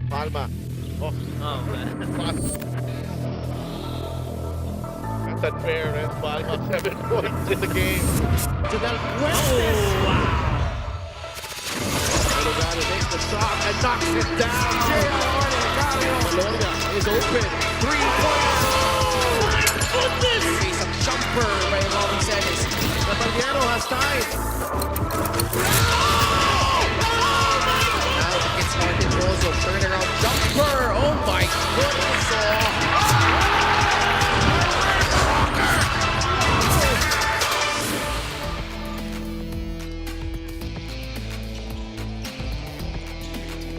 Palma. Oh, man. that's unfair, man. Palma, 7 points in the game. To Del Puentes. Oh, wow. Lugano takes the shot and knocks it down. Valoria is open. 3-pointer. Oh my goodness! Face a jumper by Robin Celis. Nathanielo has time. Now it gets started. Also turnaround jumper. Oh my goodness!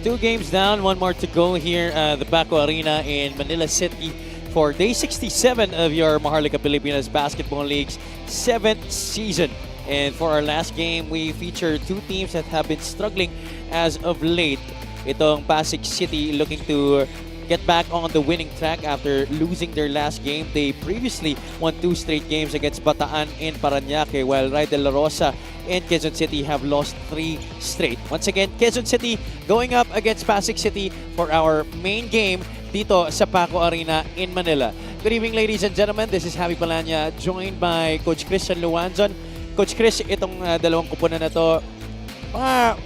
Two games down, one more to go here at the Baco Arena in Manila City for day 67 of your Maharlika Pilipinas Basketball League's 7th season. And for our last game, we feature two teams that have been struggling as of late. Itong Pasig City looking to get back on the winning track after losing their last game. They previously won 2 straight games against Bataan and Parañaque, while Ray de la Rosa and Quezon City have lost 3 straight. Once again, Quezon City going up against Pasig City for our main game dito sa Paco Arena in Manila. Good evening, ladies and gentlemen. This is Javi Palanya, joined by Coach Christian Luanzon. Coach Chris, itong dalawang kupunan na to,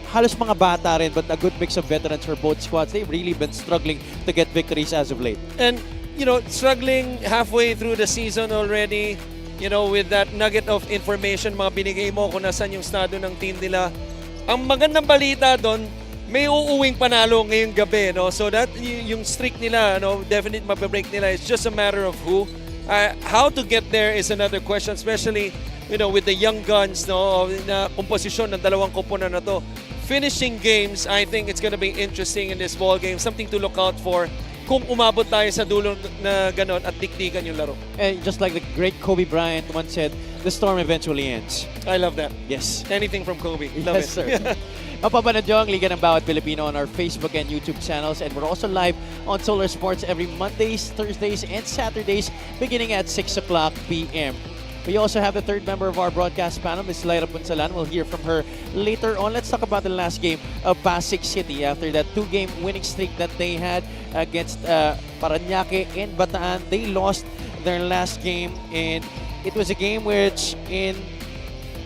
halos mga bata rin, but a good mix of veterans for both squads. They've really been struggling to get victories as of late. And, you know, struggling halfway through the season already, you know, with that nugget of information, mga binigay mo kung nasan yung estado ng team nila. Ang magandang balita doon, may uuwing panalo ngayong gabi, no? So that yung streak nila, no, definitely mababreak nila. It's just a matter of who. How to get there is another question, especially, you know, with the young guns, no, na komposisyon ng dalawang koponan na to. Finishing games, I think it's gonna be interesting in this ball game. Something to look out for kung umabot tayo sa dulo na ganon at dikdikan yung laro. And just like the great Kobe Bryant once said, the storm eventually ends. I love that. Yes. Anything from Kobe. Love Yes, it. sir. Mapapanood nyo ang Liga ng Bawat Pilipino on our Facebook and YouTube channels, and we're also live on Solar Sports every Mondays, Thursdays, and Saturdays beginning at 6 o'clock p.m. We also have the third member of our broadcast panel, Ms. Lyra Punsalan. We'll hear from her later on. Let's talk about the last game of Pasig City after that 2-game winning streak that they had against Parañaque and Bataan. They lost their last game, and it was a game which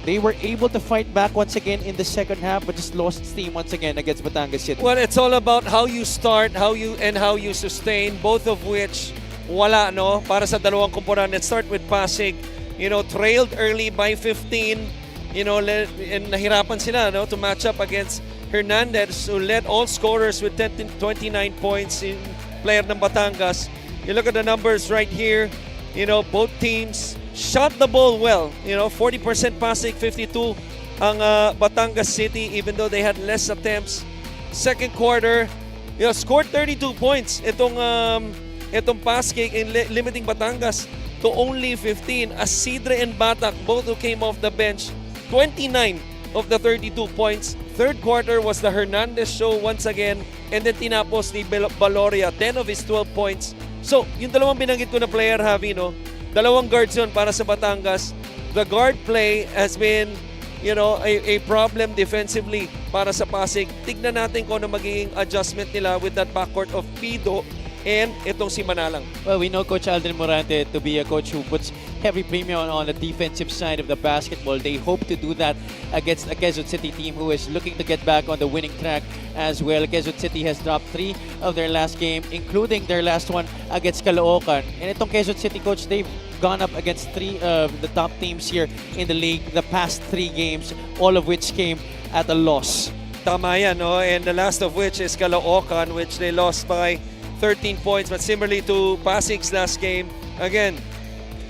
they were able to fight back once again in the second half, but just lost steam once again against Batangas City. Well, it's all about how you start, how you sustain, both of which wala, no, para sa dalawang komponan. Let's start with Pasig. You know, trailed early by 15, you know, and nahirapan sila, no, to match up against Hernandez, who led all scorers with 29 points in player ng Batangas. You look at the numbers right here, you know, both teams shot the ball well. You know, 40% Pasig, 52 ang Batangas City, even though they had less attempts. Second quarter, you know, scored 32 points. Itong Pasig in limiting Batangas to only 15. Asidre and Batak, both who came off the bench, 29 of the 32 points. Third quarter was the Hernandez show once again, and then tinapos ni Valoria, 10 of his 12 points. So, yung dalawang binanggit ko na player, Javi, no, dalawang guards yun para sa Batangas. The guard play has been, you know, a problem defensively para sa Pasig. Tignan natin kung ano magiging adjustment nila with that backcourt of Pido and itong si Manalang. Well, we know Coach Aldrin Morante to be a coach who puts heavy premium on the defensive side of the basketball. They hope to do that against a Quezon City team who is looking to get back on the winning track as well. Quezon City has dropped 3 of their last game, including their last one against Caloocan. And itong Quezon City, coach, they've gone up against 3 of the top teams here in the league the past 3 games, all of which came at a loss. Tama yan, no? And the last of which is Caloocan, which they lost by 13 points, but similarly to Pasig's last game, again,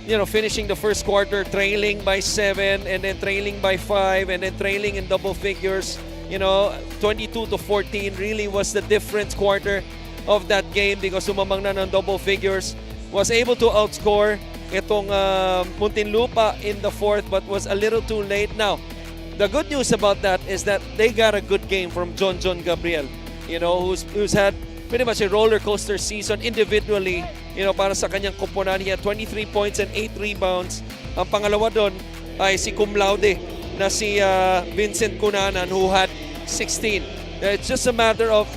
you know, finishing the first quarter trailing by 7 and then trailing by 5 and then trailing in double figures, you know, 22-14 really was the difference quarter of that game because sumamang na ng double figures, was able to outscore itong Muntinlupa in the fourth but was a little too late. Now, the good news about that is that they got a good game from John Gabriel, you know, who's had pretty much a roller coaster season individually, you know, para sa kanyang koponan. He had 23 points and 8 rebounds. Ang pangalawa doon ay si cum laude na si Vincent Cunanan who had 16. It's just a matter of,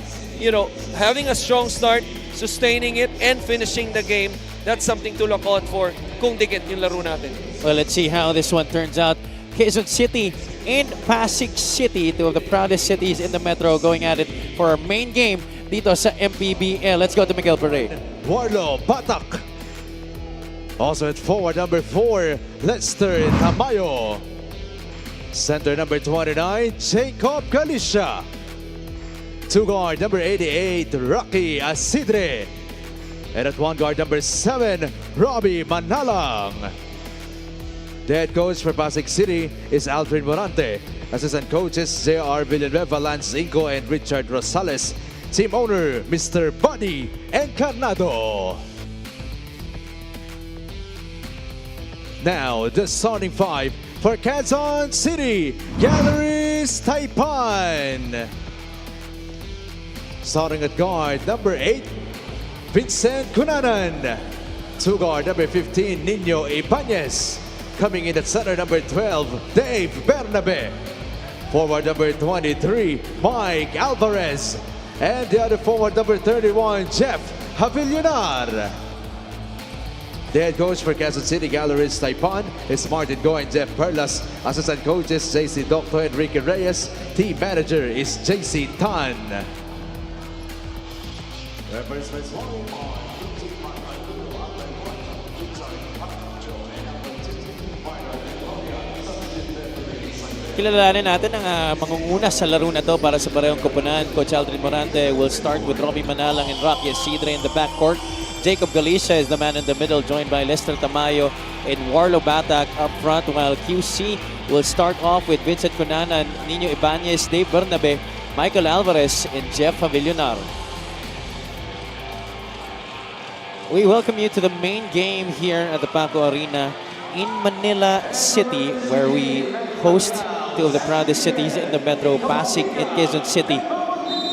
having a strong start, sustaining it, and finishing the game, that's something to look out for kung dikit yung laro natin. Well, let's see how this one turns out. Quezon City and Pasig City, two of the proudest cities in the metro, going at it for our main game dito sa MPBL. Let's go to Miguel Parade. Warlo Batak. Also at forward number 4, Lester Tamayo. Center number 29, Jacob Galicia. Two guard number 88, Rocky Asidre. And at one guard number 7, Robbie Manalang. The head coach for Pasig City is Aldrin Morante. Assistant coaches J.R. Villanueva, Lance Inco, and Richard Rosales. Team owner Mr. Buddy Encarnado. Now the starting 5 for Quezon City, Galleries Taipan. Starting at guard number 8, Vincent Cunanan. Two guard number 15, Nino Ibanez. Coming in at center number 12, Dave Bernabe. Forward number 23, Mike Alvarez. And the other forward number 31, Jeff Havillonar. The head coach for Quezon City Galleries Taipan is Martin Go and Jeff Perlas. Assistant coaches JC Doctor Enrique Reyes. Team manager is JC Tan. Kilalanin natin ang mangunguna sa laro na to para sa parehong koponan. Coach Aldrin Morante will start with Robbie Manalang and Rocky Asidre in the backcourt. Jacob Galicia is the man in the middle, joined by Lester Tamayo and Warlo Batak up front, while QC will start off with Vincent Cunanan, Nino Ibanez, Dave Bernabe, Michael Alvarez, and Jeff Havillonar. We welcome you to the main game here at the Paco Arena in Manila City, where we host two of the proudest cities in the metro, Pasig and Quezon City,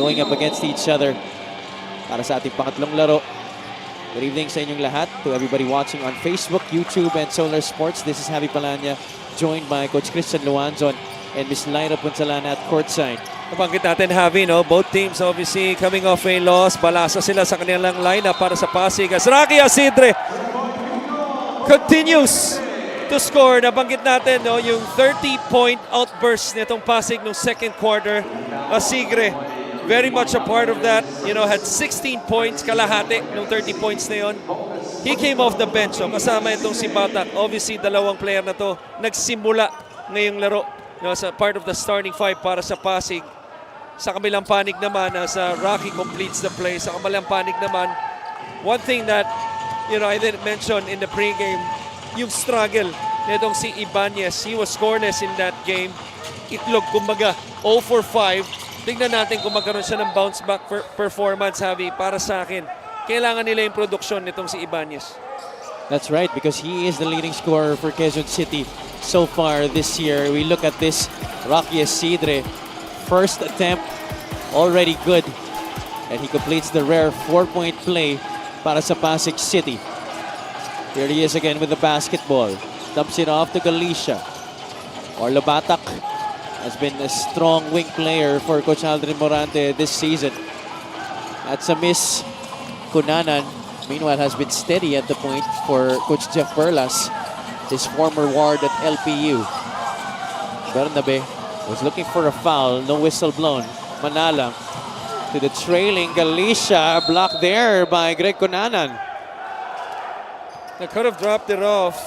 going up against each other para sa ating pangatlong laro. Good evening sa inyong lahat, to everybody watching on Facebook, YouTube, and Solar Sports. This is Javi Palanya, joined by Coach Christian Luanzon and Ms. Lyra Punsalana at courtside. Nabanggit natin, Javi, no? Both teams obviously coming off a loss. Balasa sila sa kanilang lineup para sa Pasig. As Rocky Asidre continues to score. Nabanggit natin, no, yung 30-point outburst nitong Pasig nung second quarter. Asidre, very much a part of that. Had 16 points, kalahati nung 30 points na yon. He came off the bench. So kasama itong si Batak. Obviously, dalawang player na to nagsimula ngayong laro. Sa part of the starting 5 para sa Pasig. Sa kabilang panig naman, sa Rocky completes the play. Sa kabilang panig naman, one thing that I didn't mention in the pregame, yung struggle nitong si Ibanez. He was scoreless in that game. Itlog, kumbaga, 0 for 5. Tingnan natin kung magkaroon siya ng bounce back performance, Javi. Para sa akin, kailangan nila yung produksyon nitong si Ibanez. That's right, because he is the leading scorer for Quezon City so far this year. We look at this, Rocky Asidre, first attempt, already good. And he completes the rare 4-point play para sa Pasig City. Here he is again with the basketball. Dumps it off to Galicia. Warlo Batak has been a strong wing player for Coach Aldrin Morante this season. That's a miss. Cunanan, meanwhile, has been steady at the point for Coach Jeff Perlas, his former ward at LPU. Bernabe was looking for a foul. No whistle blown. Manalang to the trailing Galicia. Blocked there by Greg Cunanan. They could have dropped it off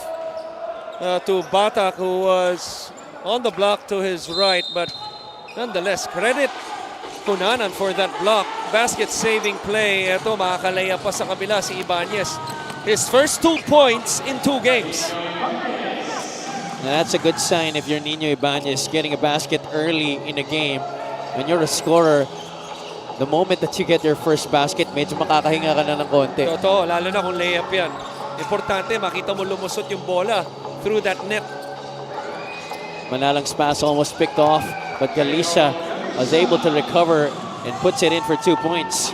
to Batak, who was on the block to his right, but nonetheless, credit Cunanan for that block. Basket-saving play. Ito, makakalaya pa sa kabila si Ibanez. His first 2 points in 2 games. Now that's a good sign if you're Nino Ibanez, getting a basket early in a game. When you're a scorer, the moment that you get your first basket, medyo makakahinga ka na ng konti. Totoo, lalo na kung layup yan. Importante, makita mo lumusot yung bola through that net. Manalang's pass almost picked off, but Galicia was able to recover and puts it in for 2 points.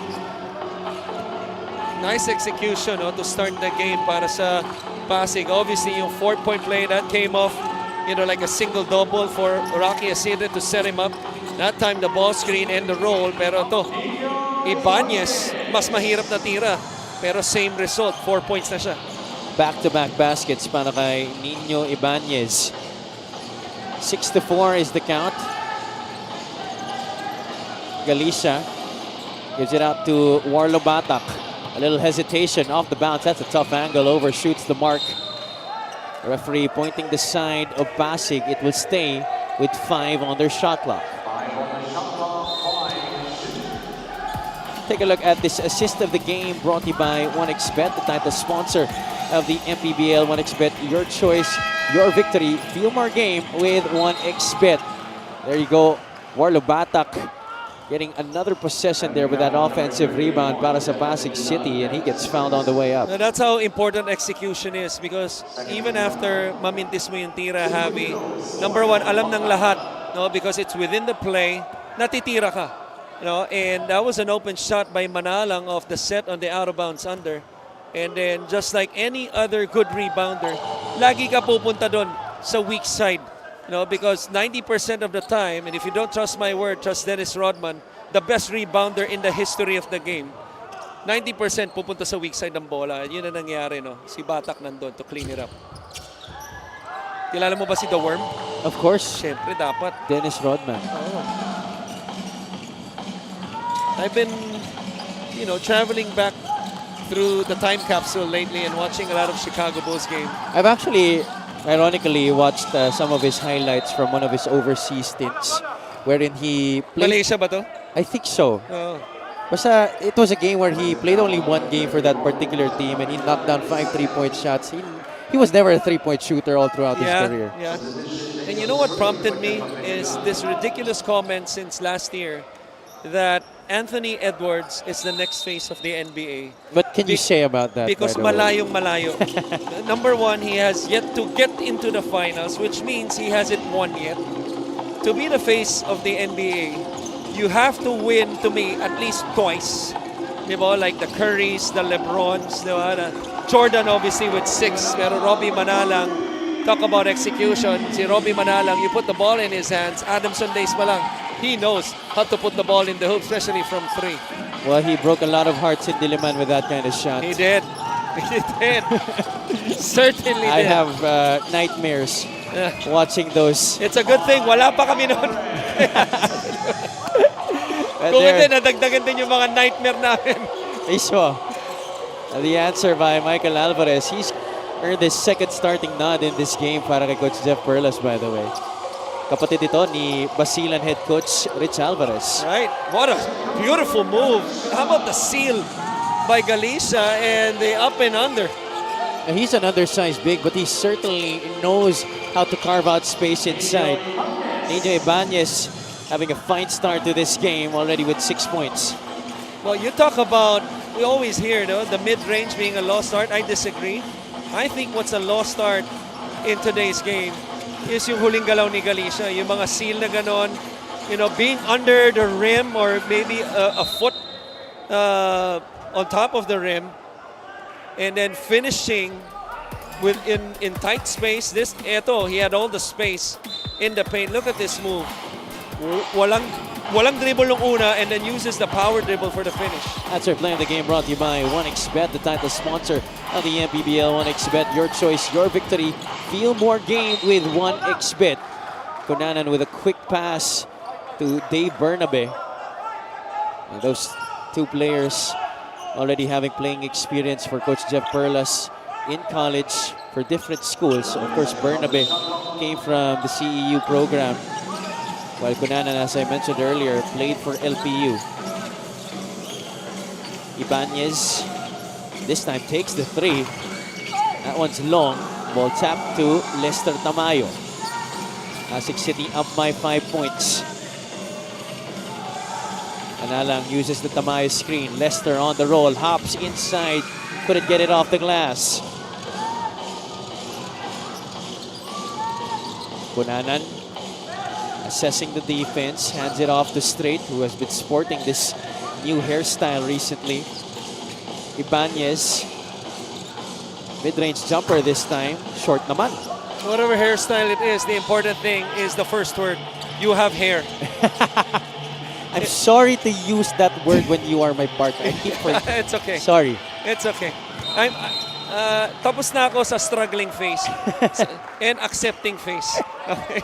Nice execution to start the game para sa Pasig. Obviously, yung 4-point play that came off, like a single-double for Rocky Asidre to set him up. That time, the ball screen and the roll. Pero to, Ibanez, mas mahirap na tira. Pero same result, 4 points na siya. Back-to-back baskets para kay Nino Ibanez. 6-4 is the count. Galicia gives it out to Warlo Batak. A little hesitation off the bounce. That's a tough angle. Overshoots the mark. The referee pointing the side of Pasig. It will stay with 5 on their shot clock. Take a look at this assist of the game brought to you by 1xBet, the title sponsor of the MPBL. 1xBet, your choice, your victory. Feel more game with 1xBet. There you go. Warlo Batak getting another possession there with that offensive rebound para sa Pasig City, and he gets fouled on the way up. Now, that's how important execution is, because even after mamintis mo yung tira, Javi, number one, alam ng lahat, no, because it's within the play, natitira ka. You know, and that was an open shot by Manalang off the set on the out of bounds under. And then just like any other good rebounder, lagi ka pupunta doon sa weak side. You know, because 90% of the time, and if you don't trust my word, trust Dennis Rodman, the best rebounder in the history of the game, 90% pupunta sa weak side ng bola. Yun ang nangyari, no? Si Batak nandun to clean it up. Kilala mo ba si The Worm? Of course, Siyempre, dapat. Dennis Rodman. I've been, you know, traveling back through the time capsule lately and watching a lot of Chicago Bulls game. I've actually, ironically, watched some of his highlights from one of his overseas stints wherein he played. Malaysia ba to? I think so. Oh. Basta, it was a game where he played only one game for that particular team and he knocked down 5 3-point shots. He was never a 3-point shooter all throughout his career. Yeah. And you know what prompted me is this ridiculous comment since last year that Anthony Edwards is the next face of the NBA. What can you say about that? Because by the way? malayong malayo. Number one, he has yet to get into the finals, which means he hasn't won yet. To be the face of the NBA, you have to win, to me, at least twice. Diba? Like the Currys, the LeBrons, diba? Jordan obviously with 6, pero Robbie Manalang, talk about execution. Si Robbie Manalang, you put the ball in his hands, Adamson Days pa lang. He knows how to put the ball in the hoop, especially from 3. Well, he broke a lot of hearts in Diliman with that kind of shot. He did. He did. Certainly did. I have nightmares watching those. It's a good thing. Wala pa kami noon. But Kung hindi, there, nadagdagan din yung mga nightmare namin. mismo. The answer by Michael Alvarez. He's earned his second starting nod in this game para kay Coach Jeff Perlas, by the way. Kapatid ito ni Basilan head coach Rich Alvarez. Right. What a beautiful move. How about the seal by Galicia and the up and under? Now, he's an undersized big, but he certainly knows how to carve out space inside. Nino Ibanez having a fine start to this game already with 6 points. Well, you talk about, we always hear, no, the mid-range being a lost start. I disagree. I think what's a lost start in today's game is yung huling galaw ni Galicia. Yung mga seal na ganon, you know, being under the rim or maybe a foot on top of the rim and then finishing in tight space. He had all the space in the paint. Look at this move. Walang dribble nung una and then uses the power dribble for the finish. That's our play of the game brought to you by 1xBet, the title sponsor of the MPBL. 1xBet, your choice, your victory. Feel more game with 1xBet. Conanan with a quick pass to Dave Bernabe. And those two players already having playing experience for Coach Jeff Perlas in college for different schools. Of course, Bernabe came from the CEU program, while Conanan, as I mentioned earlier, played for LPU. Ibanez this time takes the 3. That one's long. Ball tapped to Lester Tamayo. Pasig City up by 5 points. Analang uses the Tamayo screen. Lester on the roll, hops inside. Couldn't get it off the glass. Conanan assessing the defense, hands it off to Straight, who has been sporting this new hairstyle recently. Ibanez, mid-range jumper this time, short naman. Whatever hairstyle it is, the important thing is the first word. You have hair. I'm sorry to use that word when you are my partner. I keep It's okay. Sorry. It's okay. Tapos na ako sa struggling phase and accepting phase. Okay.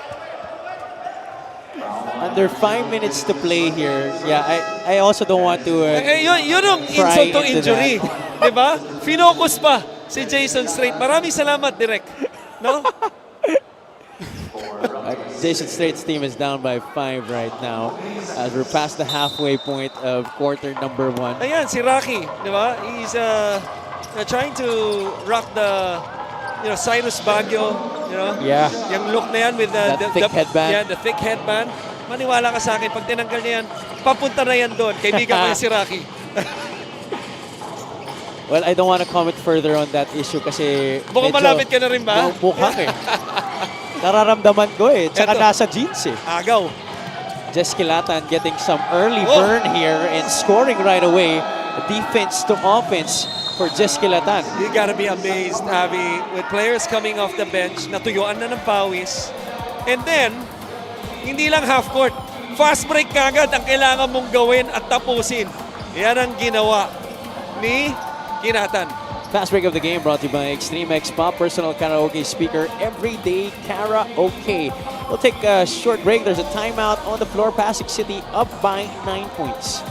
Under 5 minutes to play here. Yeah, I also don't want to Yun yung pry insult to into injury. Diba? Finokus pa si Jason Strait. Maraming salamat, Direk. No? Jason Strait's team is down by 5 right now as we're past the halfway point of quarter number 1. Ayan, si Rocky. Diba? He's trying to rock the Cyrus Baguio. Yeah. Yung look na yan with That thick headband. Yeah, the thick headband. Maniwala ka sa akin, pag tinanggal niya yan, papunta na yan doon. Kaibigan ko yan si Rocky. Well, I don't want to comment further on that issue kasi Baka malapit ka na rin ba? Mukhang eh. Nararamdaman ko eh. Tsaka Eto. nasa jeans eh. Agaw. Jess Kilatan getting some early burn here and scoring right away. Defense to offense for Jess Kilatan. You gotta be amazed, Abby, with players coming off the bench, natuyuan na ng pawis. And then, hindi lang half court. Fast break kagad ang kailangan mong gawin at tapusin. Yan ang ginawa ni Kilatan. Fast break of the game brought to you by Extreme X Pop Personal Karaoke Speaker Everyday Karaoke. We'll take a short break. There's a timeout on the floor. Pasig City up by 9 points.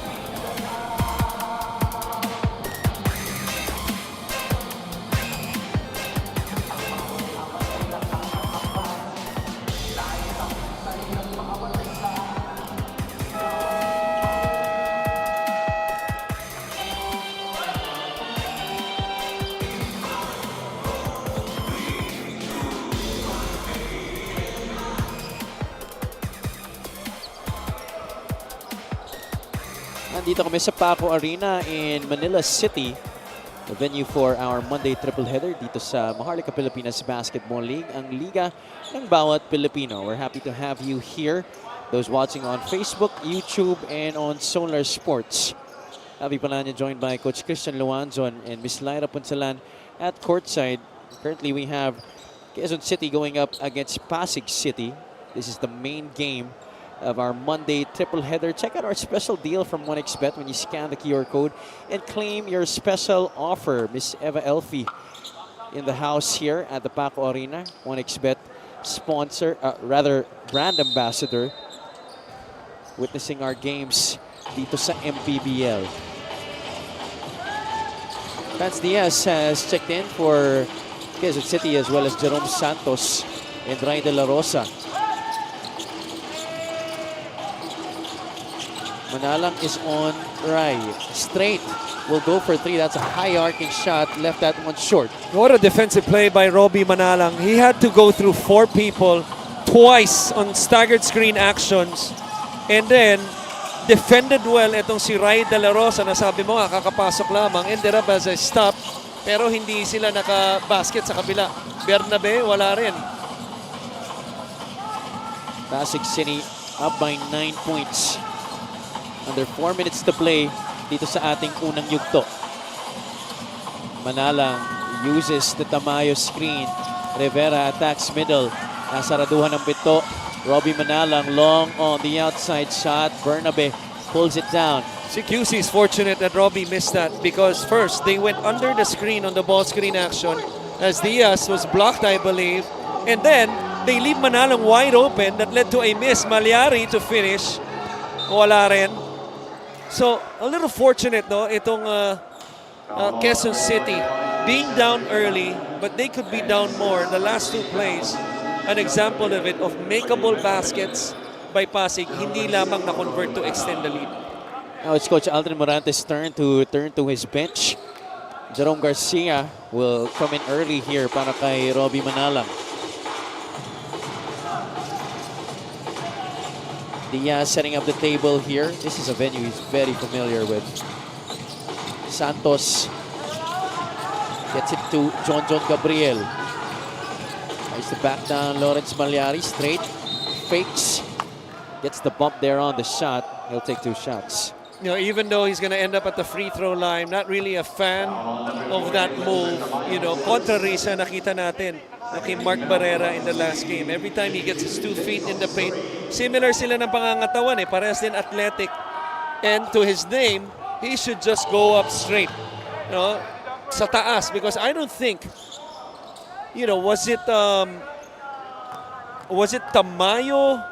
Nandito kami sa Paco Arena in Manila City, the venue for our Monday triple header dito sa Maharlika Pilipinas Basketball League, ang liga ng bawat Pilipino. We're happy to have you here, those watching on Facebook, YouTube, and on Solar Sports. Avi Palanya joined by Coach Christian Luanzon and Miss Lyra Punsalan at courtside. Currently we have Quezon City going up against Pasig City. This is the main game of our Monday triple header. Check out our special deal from 1xBet when you scan the QR code and claim your special offer. Miss Eva Elfie in the house here at the Paco Arena. 1xBet sponsor, brand ambassador, witnessing our games dito sa MPBL. Vance Diaz has checked in for Quezon City as well as Jerome Santos and Ray De La Rosa. Manalang is on Rai. Straight will go for 3. That's a high arcing shot. Left that one short. What a defensive play by Robbie Manalang. He had to go through 4 people twice on staggered screen actions and then defended well itong si Ray De La Rosa na sabi mo nga kakapasok lamang. Ended up as a stop pero hindi sila naka-basket sa kabila. Bernabe, wala rin. Pasig City up by 9 points. Under 4 minutes to play dito sa ating unang yugto. Manalang uses the Tamayo screen. Rivera attacks middle. Nasaraduhan ng pito. Robbie Manalang long on the outside shot. Bernabe pulls it down. Si QC is fortunate that Robbie missed that because first they went under the screen on the ball screen action as Diaz was blocked, I believe. And then they leave Manalang wide open that led to a miss. Malyari to finish. Wala rin. So, a little fortunate, no, itong Quezon City being down early, but they could be down more. The last 2 plays, an example of it, of makeable baskets by Pasig, hindi lamang na-convert to extend the lead. Now it's Coach Aldrin Morante's turn to his bench. Jerome Garcia will come in early here para kay Robbie Manalang. Diaz setting up the table here. This is a venue he's very familiar with. Santos gets it to John Gabriel. Tries to back down Lawrence Malyari. Straight. Fakes. Gets the bump there on the shot. He'll take 2 shots. You know, even though he's going to end up at the free throw line, not really a fan of that move. You know, contrary sa nakita natin kay Mark Barrera in the last game. Every time he gets his 2 feet in the paint, similar sila ng pangangatawan eh. Parehas din athletic. And to his name, he should just go up straight. You know, sa taas. Because I don't think, you know, was it Tamayo?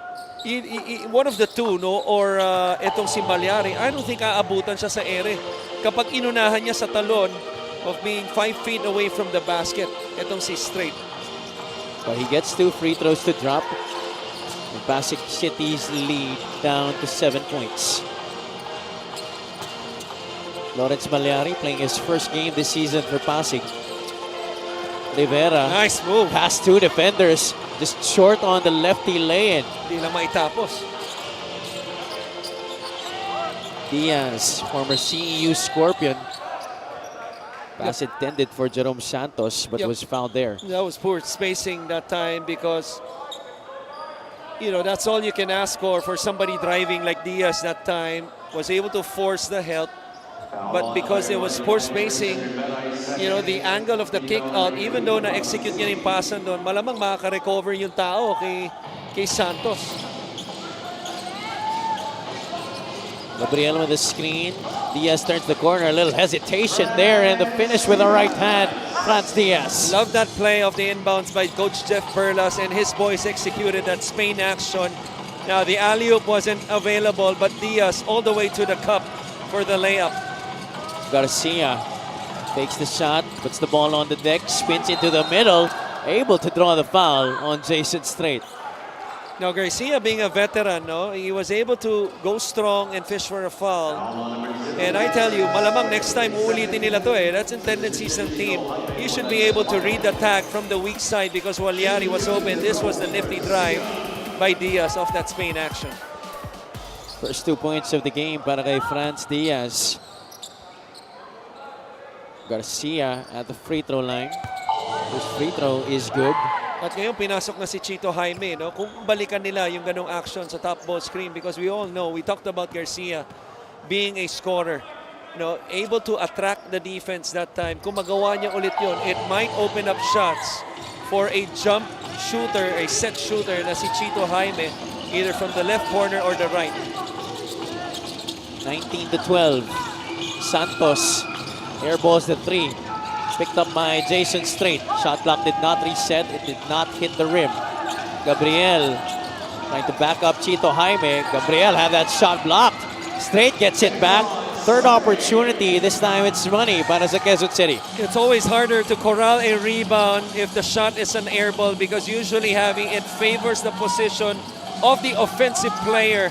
One of the two, no? Or itong si Malyari. I don't think aabutan siya sa ere. Kapag inunahan niya sa talon of being 5 feet away from the basket, itong si Straight. But he gets 2 free throws to drop. And Pasig City's lead down to 7 points. Lawrence Malyari playing his first game this season for Pasig. Rivera. Nice move. Past 2 defenders. Just short on the lefty lay-in. Hindi lang maitapos. Diaz, former CEU Scorpion. Pass intended for Jerome Santos, but was fouled there. That was poor spacing that time because, you know, that's all you can ask for somebody driving like Diaz that time. Was able to force the help. But because it was poor spacing, you know, the angle of the kick out, even though na-execute niya yung pasan doon, malamang makaka-recover yung tao kay Santos. Gabriel with the screen. Diaz turns the corner. A little hesitation there, and the finish with a right hand. Franz Diaz. Love that play of the inbounds by Coach Jeff Perlas, and his boys executed that Spain action. Now, the alley-oop wasn't available, but Diaz all the way to the cup for the layup. Garcia takes the shot, puts the ball on the deck, spins into the middle, able to draw the foul on Jason Straight. Now Garcia being a veteran, no, he was able to go strong and fish for a foul. And I tell you, malamang next time uulitin nila to eh. That's in tendencies ng team. He should be able to read the tag from the weak side because Walyari was open. This was the nifty drive by Diaz off that Spain action. First 2 points of the game para kay Franz Diaz. Garcia at the free throw line. His free throw is good. At ngayon, pinasok na si Chito Jaime. No? Kung balikan nila yung ganong action sa top ball screen because we all know, we talked about Garcia being a scorer. You know, able to attract the defense that time. Kung magawa niya ulit yun, it might open up shots for a jump shooter, a set shooter na si Chito Jaime, either from the left corner or the right. 19-12. Santos airballs the 3. Picked up by Jason Straight. Shot clock did not reset. It did not hit the rim. Gabriel trying to back up Chito Jaime. Gabriel had that shot blocked. Straight gets it back. Third opportunity. This time it's money para sa Quezon City. It's always harder to corral a rebound if the shot is an air ball because usually having it favors the position of the offensive player.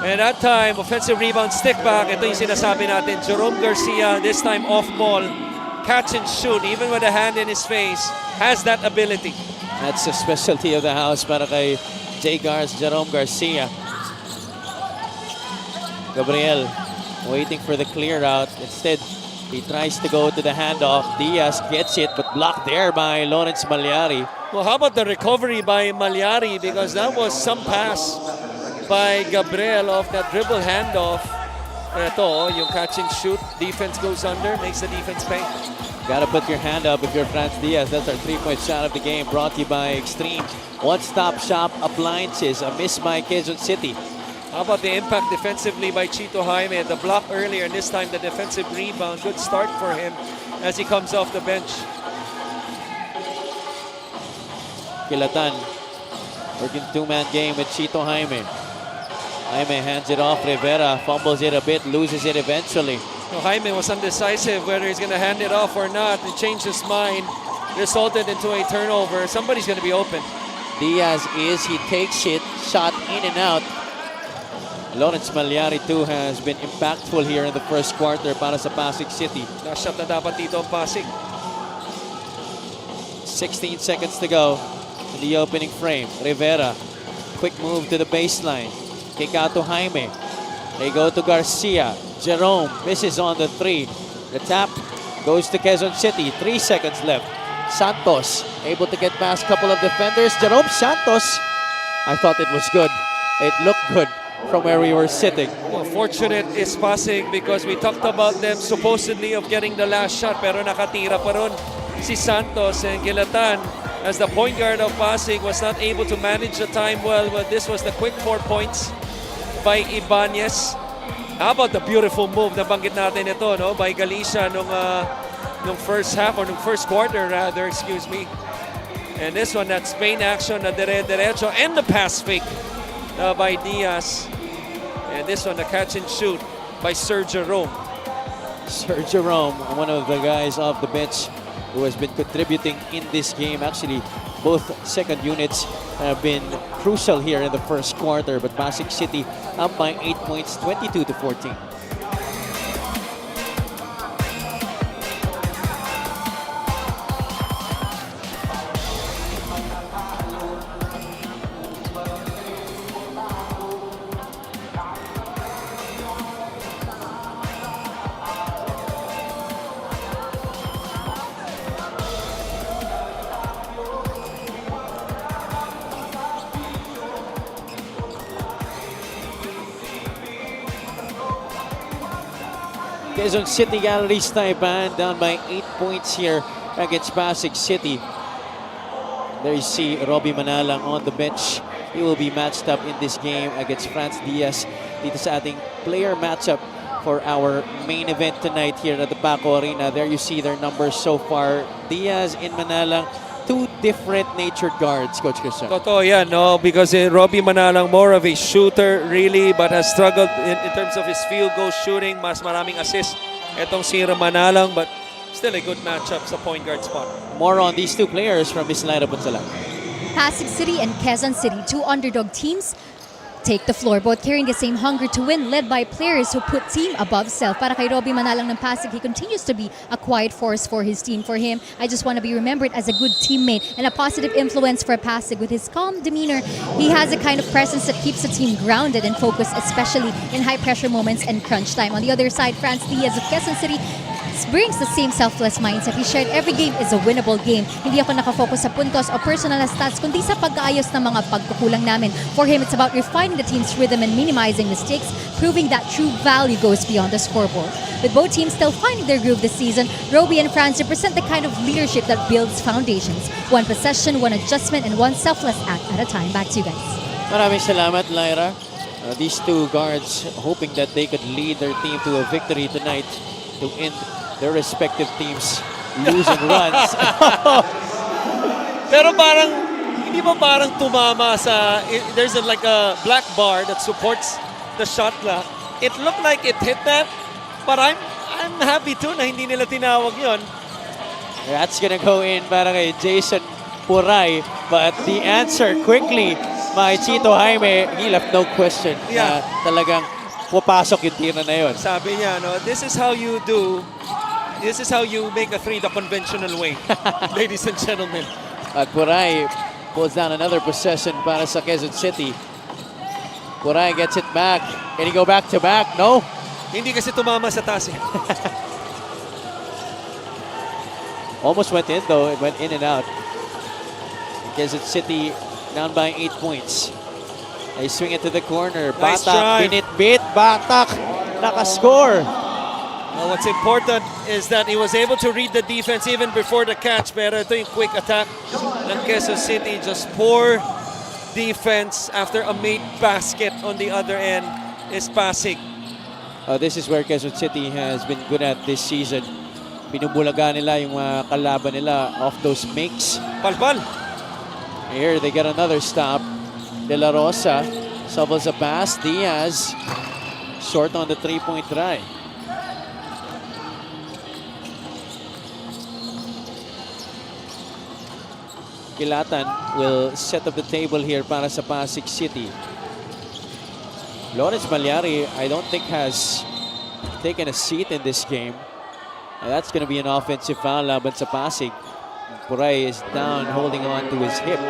And that time, offensive rebound, stick back. Ito yung sinasabi natin. Jerome Garcia, this time off ball. Catch and shoot, even with a hand in his face, has that ability. That's a specialty of the house para kay Jerome Garcia. Gabriel waiting for the clear out. Instead, he tries to go to the handoff. Diaz gets it, but blocked there by Lawrence Malyari. Well, how about the recovery by Malyari? Because that was some pass by Gabriel off that dribble handoff. Ito, yung catch and shoot. Defense goes under, makes the defense pay. Gotta put your hand up if you're Franz Diaz. That's our 3-point shot of the game, brought to you by Extreme One-Stop Shop Appliances. A miss by Quezon City. How about the impact defensively by Chito Jaime? The block earlier, and this time the defensive rebound. Good start for him as he comes off the bench. Kilatan working 2-man game with Chito Jaime. Jaime hands it off. Rivera fumbles it a bit, loses it eventually. So Jaime was undecisive whether he's going to hand it off or not. He changed his mind, resulted into a turnover. Somebody's going to be open. Diaz he takes it, shot in and out. Lawrence Malyari too has been impactful here in the first quarter para sa Pasig City. Last shot na dapat dito ang Pasig. 16 seconds to go in the opening frame. Rivera, quick move to the baseline. Kick out to Jaime. They go to Garcia. Jerome misses on the 3. The tap goes to Quezon City. 3 seconds left. Santos able to get past a couple of defenders. Jerome Santos, I thought it was good. It looked good from where we were sitting. Well, fortunate is Pasig because we talked about them supposedly of getting the last shot pero nakatira pa ron si Santos, and Kilatan as the point guard of Pasig was not able to manage the time well, but this was the quick 4 points by Ibanez. How about the beautiful move na banggit natin ito, no? By Galicia nung first half or nung first quarter rather, excuse me. And this one, that Spain action na derecho and the pass fake by Diaz. And this one, the catch and shoot by Sergio Rome. Sergio Rome, one of the guys off the bench who has been contributing in this game. Actually, both second units have been crucial here in the first quarter, but Pasig City up by 8 points, 22-14. Quezon City Galleries Taipan down by 8 points here against Pasig City. There you see Robbie Manalang on the bench. He will be matched up in this game against Franz Diaz. Dito sa ating player matchup for our main event tonight here at the Paco Arena. There you see their numbers so far. Diaz and Manalang, two different natured guards, Coach Christian. Totoo yan, no? Because Robbie Manalang, more of a shooter, really, but has struggled in terms of his field goal shooting. Mas maraming assist itong si Manalang, but still a good matchup sa point guard spot. More on these two players from Miss Lyra Punsala. Pasig City and Quezon City, two underdog teams, take the floor, both carrying the same hunger to win, led by players who put team above self. Para kay Robbie Manalang ng Pasig, he continues to be a quiet force for his team. For him, I just want to be remembered as a good teammate and a positive influence for Pasig. With his calm demeanor, he has a kind of presence that keeps the team grounded and focused, especially in high-pressure moments and crunch time. On the other side, Franz Diaz of Quezon City brings the same selfless mindset. He shared every game is a winnable game. Hindi ako nakafocus sa puntos o personal na stats, kundi sa pag-aayos ng mga pagkukulang namin. For him, it's about refining the team's rhythm and minimizing mistakes, proving that true value goes beyond the scoreboard. With both teams still finding their groove this season, Robbie and Franz represent the kind of leadership that builds foundations. One possession, one adjustment, and one selfless act at a time. Back to you guys. Maraming salamat, Lyra. These two guards hoping that they could lead their team to a victory tonight to end their respective teams losing runs. Pero parang, hindi ba parang tumama sa, there's like a black bar that supports the shot clock. It looked like it hit that, but I'm happy too na hindi nila tinawag yon. That's gonna go in para kay Jason Puray, but the answer quickly by Chito Jaime, he left no question. Yeah. Talagang pupasok yung tira na yun. Sabi niya, no, this is how you make a three the conventional way, ladies and gentlemen. At Puray pulls down another possession para sa Quezon City. Puray gets it back. Can he go back to back? No. Hindi kasi tumama sa taas. Almost went in though. It went in and out. Quezon City down by 8 points. They swing it to the corner. Nice Batak, drive. binit-bit. Batak, nakascore. Well, what's important is that he was able to read the defense even before the catch. Pero ito yung quick attack ng Quezon City. Just poor defense after a made basket on the other end is Pasig. This is where Quezon City has been good at this season. Binubulaga nila yung mga kalaban nila off those makes. Palpal. Here they get another stop. De La Rosa shovels a pass. Diaz short on the three-point try. Kilatan will set up the table here para sa Pasig City. Lawrence Malyari, I don't think has taken a seat in this game. And that's going to be an offensive foul laban sa Pasig. Puray is down, holding on to his hip.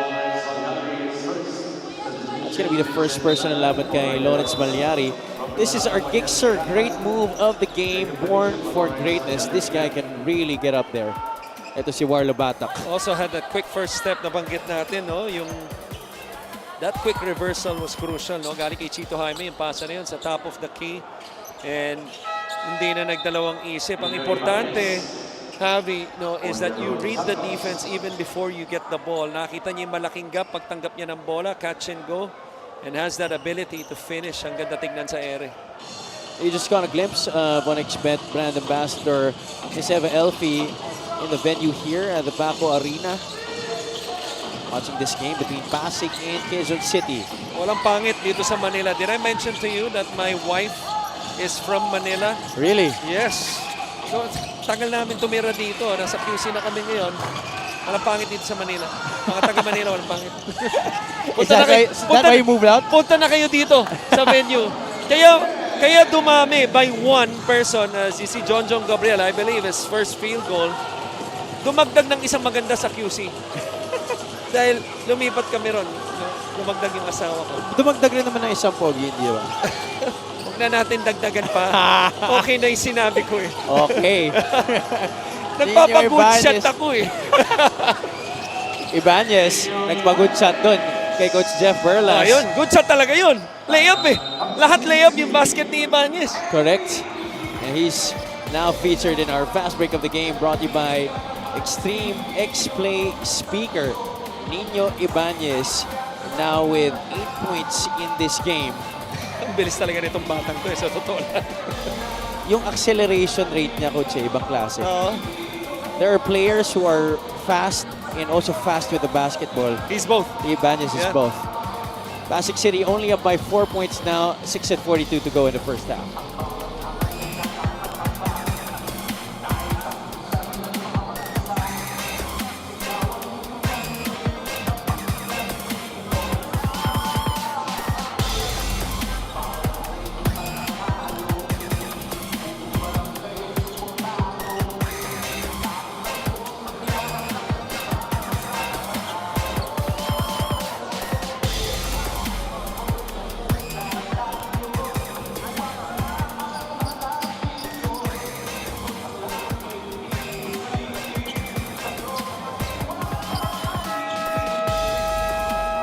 That's going to be the first personal laban kay Lawrence Malyari. This is our Gixer, great move of the game, born for greatness. This guy can really get up there. Ito si Warlo Batak. Also had that quick first step na banggit natin, no? That quick reversal was crucial, no? Galing kay Chito Jaime, yung pasa na yun sa top of the key. And hindi na nagdalawang isip. Ang importante, Javi, no, is that you read the defense even before you get the ball. Nakita niya yung malaking gap pagtanggap niya ng bola, catch and go, and has that ability to finish. Ang ganda tignan sa ere. You just got a glimpse of OneXBet brand ambassador Miss Eva Elfie in the venue here at the Baco Arena. Watching this game between Pasig and Quezon City. Walang pangit dito sa Manila. Did I mention to you that my wife is from Manila? Really? Yes. So, tagal namin tumira dito. Nasa QC na kami ngayon. Walang pangit dito sa Manila. Mga taga Manila, walang pangit. Is that why you moved out? Punta na kayo dito sa venue. Kaya dumami by one person, si John Gabriel, I believe, his first field goal. Dumagdag ng isang maganda sa QC. Dahil lumipat kami ron. Dumagdag yung asawa ko. Dumagdag rin naman ng isang pogi, di ba? Huwag na natin dagdagan pa. Okay na yung sinabi ko eh. Okay. Nagpapag-good shot ako eh. Ibanez, nagpag-good shot dun kay Coach Jeff Berlas. Ayun, good shot talaga yun. Layup eh. Lahat layup yung basket ni Ibanez. Correct. And he's now featured in our fast break of the game, brought to you by Extreme X-Play Speaker. Nino Ibanez now with 8 points in this game. Ang bilis talaga nitong batang to eh, sa totoo lang. Yung acceleration rate niya, Coach, ibang klase. Oo. There are players who are fast and also fast with the basketball. He's both. Ibanez is Yeah. both. Pasig City only up by 4 points now, 6:42 to go in the first half.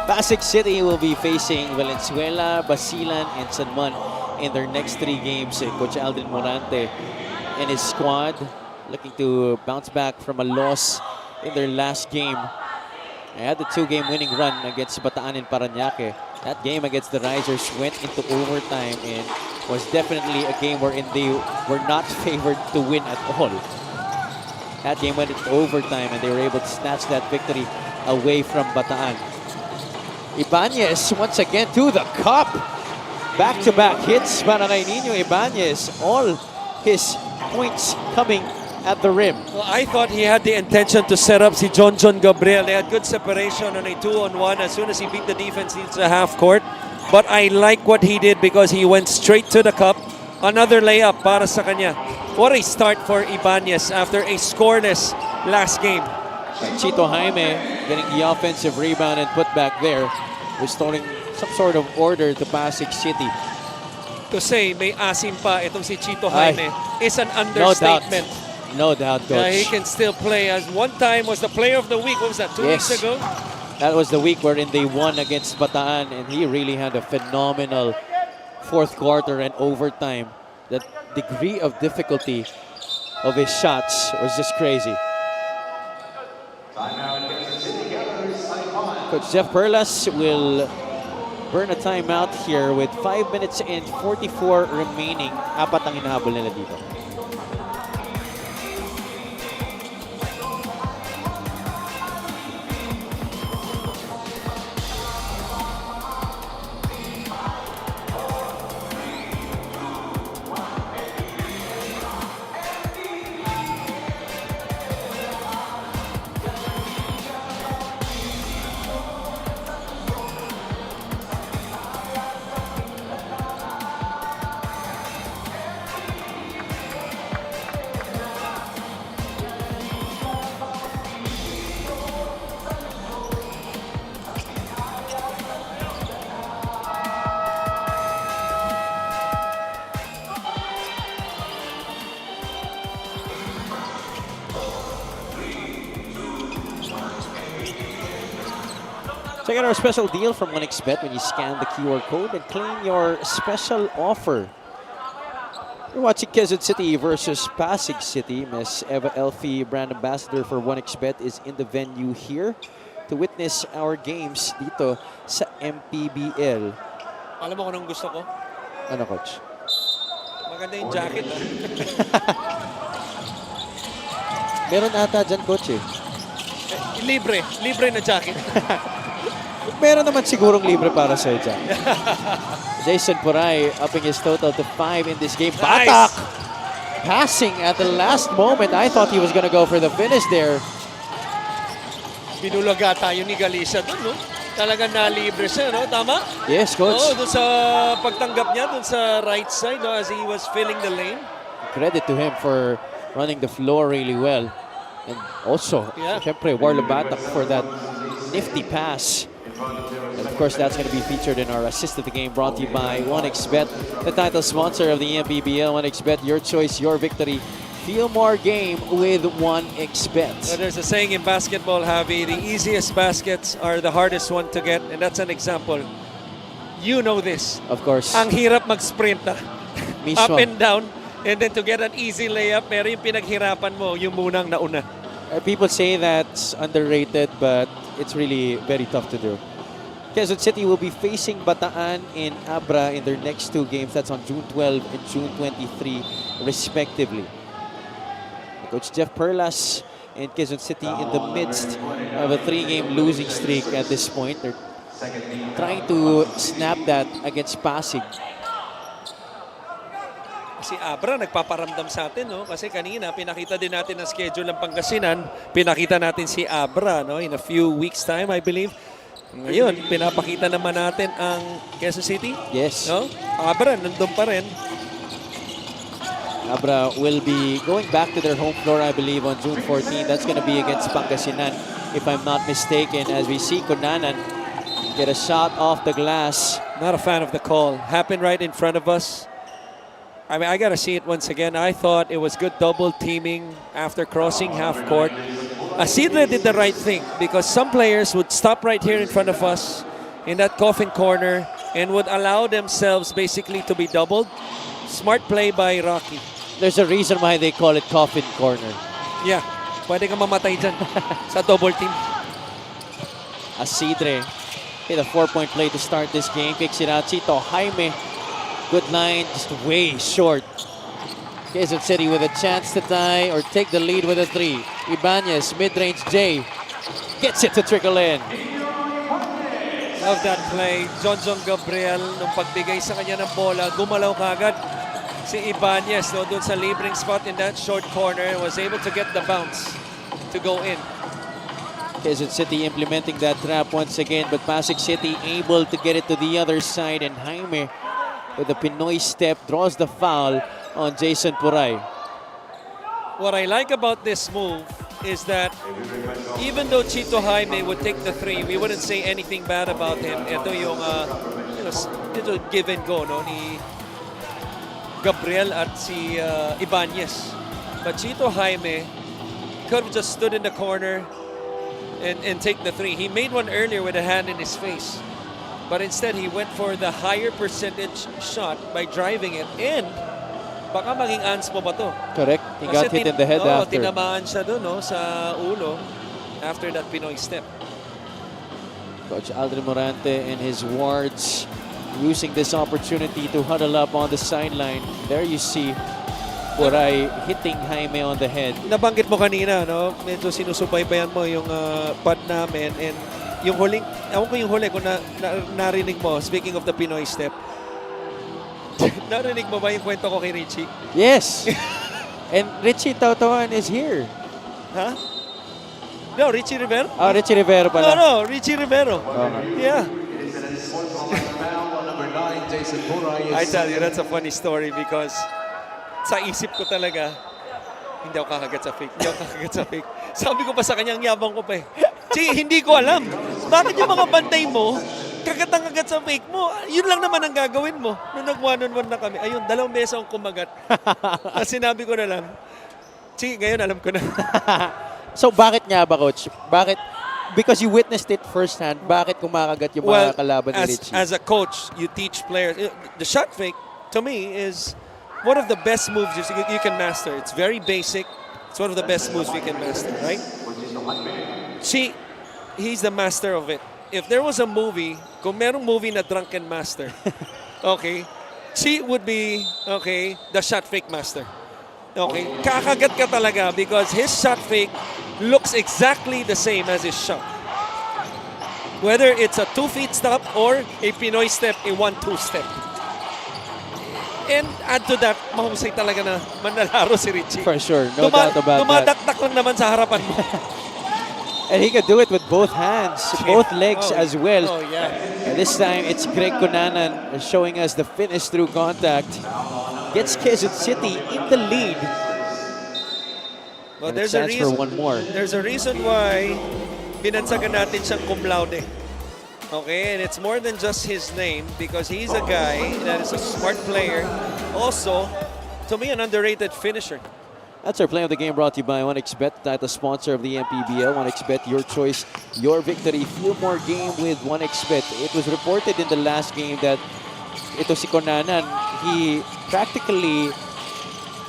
Pasig City will be facing Valenzuela, Basilan, and San Juan in their next 3 games. Coach Aldrin Morante and his squad looking to bounce back from a loss in their last game. They had the 2-game winning run against Bataan and Parañaque. That game against the Risers went into overtime and was definitely a game wherein they were not favored to win at all. That game went into overtime and they were able to snatch that victory away from Bataan. Ibanez once again to the cup. Back-to-back hits para kay Nino Ibanez. All his points coming at the rim. Well, I thought he had the intention to set up si John Gabriel. They had good separation on a 2-on-1 as soon as he beat the defense into the half court. But I like what he did because he went straight to the cup. Another layup para sa kanya. What a start for Ibanez after a scoreless last game. Chito Jaime getting the offensive rebound and put back there, restoring some sort of order to Pasig City. To say may asim pa itong si Chito Jaime is an understatement. No doubt, Coach. He can still play. As one time was the player of the week. What was that, 2 weeks ago? That was the week wherein they won against Bataan, and he really had a phenomenal fourth quarter and overtime. The degree of difficulty of his shots was just crazy. Coach Jeff Perlas will burn a timeout here with 5 minutes and 44 remaining. 4 ang hinahabol nila dito. Check out our special deal from OneXBet when you scan the QR code and claim your special offer. We're watching Quezon City versus Pasig City. Miss Eva Elfie, brand ambassador for OneXBet, is in the venue here to witness our games dito sa MPBL. Alam mo kung anong gusto ko? Ano, Coach? Maganda yung jacket. Meron ata dyan, coach eh. Libre na jacket. Meron naman sigurong libre para sa'yo dyan. Jason Puray upping his total to 5 in this game. Nice. Batak! Passing at the last moment. I thought he was gonna go for the finish there. Pinulaga tayo ni Galicia doon, no? Talagang nalibre siya, no? Tama? Yes, coach. Oo, doon sa pagtanggap niya, doon sa right side, no? As he was filling the lane. Credit to him for running the floor really well. And also, syempre, Warlo Batak for that nifty pass. And of course, that's going to be featured in our assist of the game, brought to you by 1xBet, the title sponsor of the MPBL. 1xBet, your choice, your victory. Feel more game with 1xBet. So there's a saying in basketball, Javi, the easiest baskets are the hardest one to get, and that's an example. You know this. Of course. Ang hirap mag-sprint na. Mismo. Up and down, and then to get an easy layup, pero yung pinaghirapan mo, yung munang nauna. People say that's underrated, but it's really very tough to do. Quezon City will be facing Bataan and Abra in their next two games. That's on June 12 and June 23, respectively. Coach Jeff Perlas and Quezon City in the midst of a 3-game losing streak at this point. They're trying to snap that against Pasig. Si Abra nagpaparamdam sa atin, no? Kasi kanina pinakita din natin ang schedule ng Pangasinan. Pinakita natin si Abra, no? In a few weeks time, I believe. Ngayon, pinapakita naman natin ang Quezon City. Yes. No? Abra, nandun pa rin. Abra will be going back to their home floor, I believe, on June 14. That's going to be against Pangasinan, if I'm not mistaken, as we see Kunanan get a shot off the glass. Not a fan of the call. Happened right in front of us. I mean, I got to see it once again. I thought it was good double teaming after crossing half court. Asidre did the right thing because some players would stop right here in front of us in that coffin corner and would allow themselves basically to be doubled. Smart play by Rocky. There's a reason why they call it coffin corner. Yeah, pwede ka mamatay dyan sa double team. Asidre hit a 4-point play to start this game. Kicks it out. Chito Jaime. Good line, just way short. Quezon City with a chance to tie or take the lead with a 3. Ibanez, mid-range J. Gets it to trickle in. Love that play. John Gabriel, nung pagbigay sa kanya ng bola, gumalaw kagad si Ibanez, no, doon sa libreng spot in that short corner, was able to get the bounce to go in. Quezon City implementing that trap once again, but Pasig City able to get it to the other side, and Jaime with the Pinoy step draws the foul on Jason Puray. What I like about this move is that even though Chito Jaime would take the 3, we wouldn't say anything bad about him. Ito yung ito give and go, no, ni Gabriel at si Ibanez. But Chito Jaime could have just stood in the corner and take the 3. He made one earlier with a hand in his face. But instead, he went for the higher percentage shot by driving it. And baka maging anspo ba to? Correct. He got hit in the head after. Tinamaan siya doon, no, sa ulo after that Pinoy step. Coach Aldrin Morante and his wards using this opportunity to huddle up on the sideline. There you see Puray hitting Jaime on the head. Nabanggit mo kanina, no? Medyo sinusubaybayan mo yung pad namin, and yung huling, ewan ko yung huli kung narinig mo, speaking of the Pinoy step. Narinig mo ba yung kwento ko kay Richie? Yes. And Richie Tautawan is here. Huh? No, Richie Rivero? Oh, Richie Rivero pala. No, Richie Rivero. Yeah. I tell you, that's a funny story because sa isip ko talaga, hindi ako kakagat sa fake. Hindi ako kakagat sa fake. Sabi ko pa sa kanya, ang yabang ko pa eh. Hindi ko alam. Bakit yung mga bantay mo, kagat sa fake mo? Yun lang naman ang gagawin mo. Nung nag-one-on-one na kami, ayun, 2 beses akong kumagat. At sinabi ko na lang, ngayon alam ko na. So bakit nga ba, Coach? Bakit? Because you witnessed it firsthand, bakit kumakagat yung mga kalaban ni Richie? As a coach, you teach players. The shot fake, to me, is one of the best moves you can master. It's very basic. It's one of the best moves we can master, right? He's the master of it. If there was a movie, kung merong movie na Drunken Master, okay, Richie would be, okay, the shot fake master. Okay, kakagat ka talaga because his shot fake looks exactly the same as his shot. Whether it's a 2 feet step or a Pinoy step, a 1-2 step. And add to that, mahusay talaga na manlalaro si Richie. For sure, no doubt about that. Dumadakdak lang naman sa harapan mo. And he could do it with both hands, both legs as well. Oh, yeah. And this time, it's Greg Cunanan showing us the finish through contact. Gets Quezon City in the lead. Well, And there's a chance reason. for one more. There's a reason why binansagan natin siyang cum laude. Okay, and it's more than just his name because he's a guy that is a smart player. Also, to me, an underrated finisher. That's our play of the game brought to you by 1xBet, title sponsor of the MPBL. 1xBet, your choice, your victory. Feel more game with 1xBet. It was reported in the last game that ito si Cunanan, he practically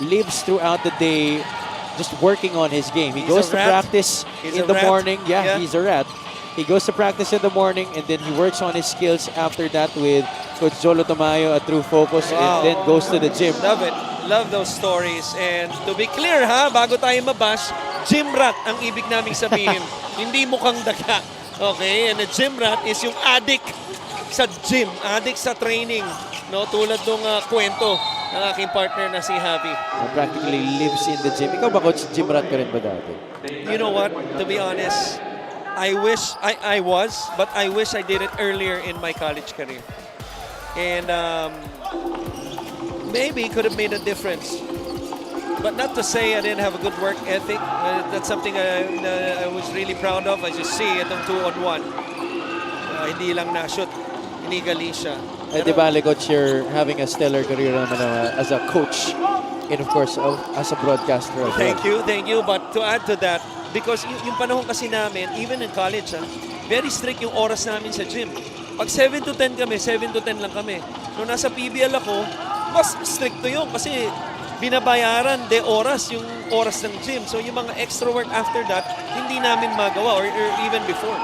lives throughout the day just working on his game. He He's goes a to rat. practice He's in a the rat. morning. Yeah, Yeah. he's a rat. He goes to practice in the morning and then he works on his skills after that with Coach Jolo Tamayo at True Focus and Wow. then goes to the gym. Love it. Love those stories. And to be clear ha, bago tayo mabash, gym rat ang ibig naming sabihin. Hindi mukhang daga. Okay? And the gym rat is yung addict sa gym, addict sa training. No? Tulad nung kwento ng aking partner na si Javi. Practically lives in the gym. Ikaw ba, Coach, gym rat ka rin ba dati? You know what? To be honest, I wish I was, but I wish I did it earlier in my college career. And maybe could have made a difference. But not to say I didn't have a good work ethic. That's something I was really proud of. As you see, itong 2-on-1. Hindi lang na-shoot. Inigali siya. Di ba, Coach, you're having a stellar career naman as a coach and of course as a broadcaster as well. Thank you. But to add to that, because yung panahon kasi namin, even in college, very strict yung oras namin sa gym. Pag 7 to 10 kami, 7 to 10 lang kami. Nung nasa PBL ako, mas stricto yun kasi binabayaran de oras yung oras ng gym. So yung mga extra work after that, hindi namin magawa or even before.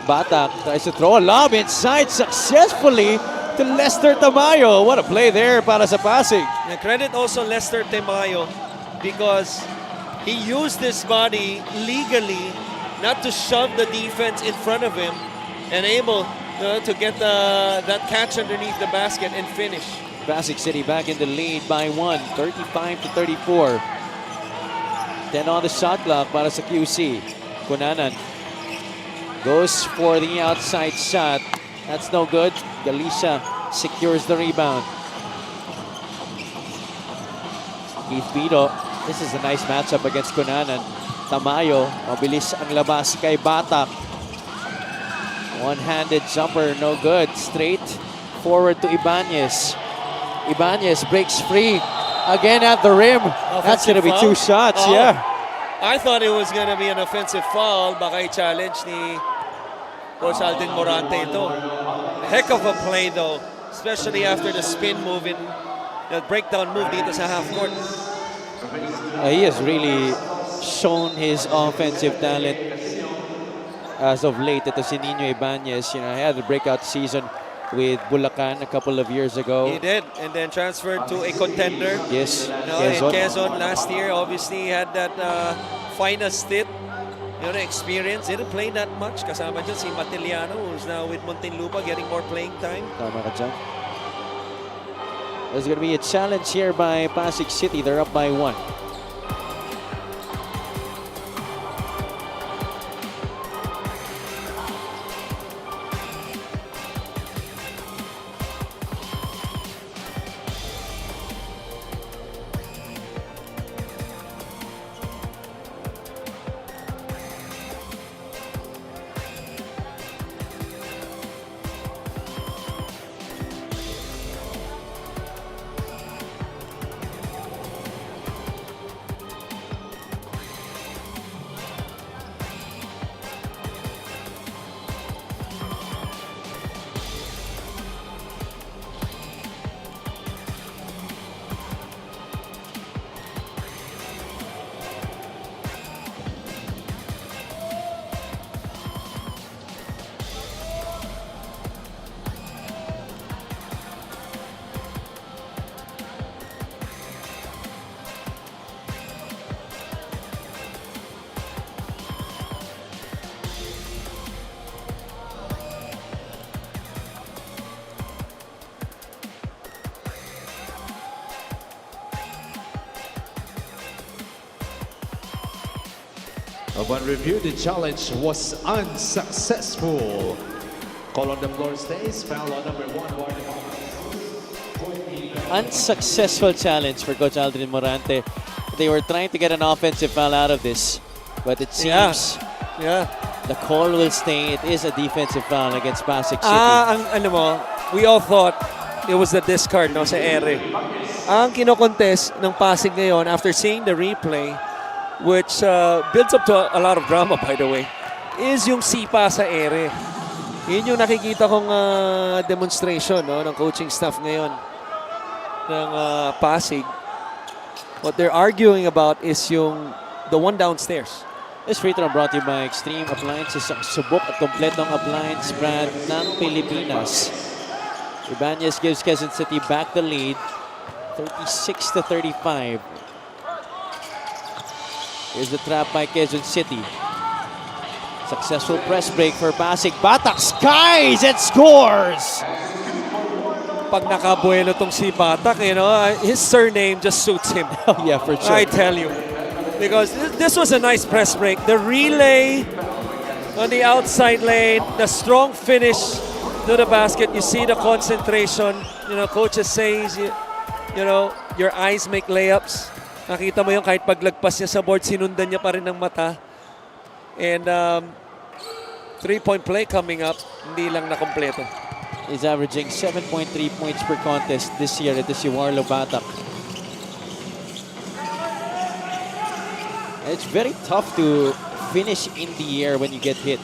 Batak tries to throw a lob inside successfully to Lester Tamayo. What a play there para sa Pasig. And credit also Lester Tamayo because he used his body legally not to shove the defense in front of him and able to get that catch underneath the basket and finish. Pasig City back in the lead by 1, 35-34. 10 on the shot clock para sa QC. Cunanan goes for the outside shot. That's no good. Galicia secures the rebound. Keith Pito. This is a nice matchup against Cunanan. Tamayo, mabilis ang labas kay Batak. One-handed jumper, no good. Straight forward to Ibanez. Ibanez breaks free again at the rim. That's going to be foul? 2 shots, Oh. yeah. I thought it was going to be an offensive foul. Baka i-challenge ni Coach Alden Morante ito. Heck of a play though, especially after the spin move in the breakdown move dito sa half court. He has really shown his offensive talent as of late. Ito si Nino Ibanez, he had a breakout season with Bulacan a couple of years ago. He did, and then transferred to a contender. Yes, In Quezon last year, obviously he had that finest stint, experience. Didn't play that much. Kasama dyan si Matiliano, who's now with Muntinlupa, getting more playing time. Tama ka dyan. There's going to be a challenge here by Pasig City. They're up by 1. Upon review, the challenge was unsuccessful. Call on the floor stays. Foul on number 1. Warning. Unsuccessful challenge for Coach Aldrin Morante. They were trying to get an offensive foul out of this, but it seems Yeah. the call will stay. It is a defensive foul against Pasig City. Ano mo, we all thought it was the discard, no, sa ere. Ang kinokontest ng Pasig ngayon, after seeing the replay, which builds up to a lot of drama, by the way, is yung sipa sa ere. Yun yung nakikita kong demonstration, no, ng coaching staff ngayon ng Pasig. What they're arguing about is the one downstairs. This free throw brought to you by Extreme Appliances, ang subok at kompletong appliance brand ng Pilipinas. Ibanez gives Quezon City back the lead, 36-35. Here's the trap by Quezon City. Successful press break for Pasig. Batak skies and scores! Pag nakabuelo tong si Batak, his surname just suits him. Oh yeah, for sure. I tell you. Because this was a nice press break. The relay on the outside lane, the strong finish to the basket. You see the concentration. Coaches says, your eyes make layups. Nakita mo yung kahit paglagpas niya sa board, sinundan niya pa rin ng mata. And three-point play coming up, hindi lang nakompleto. He's averaging 7.3 points per contest this year. Ito si Warlo Batak. It's very tough to finish in the air when you get hit.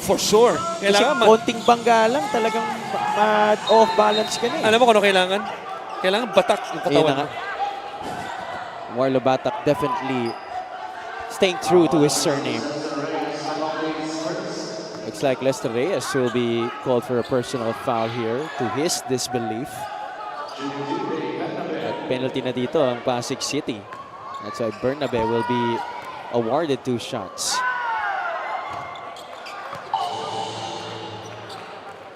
For sure. Kasi konting bangga lang, talagang off balance ka na. Alam mo kung ano kailangan? Kailangan batak yung katawan mo. Warlo Batak definitely staying true to his surname. Looks like Lester Reyes will be called for a personal foul here to his disbelief. At penalty na dito ang Pasig City. That's why Bernabe will be awarded 2 shots.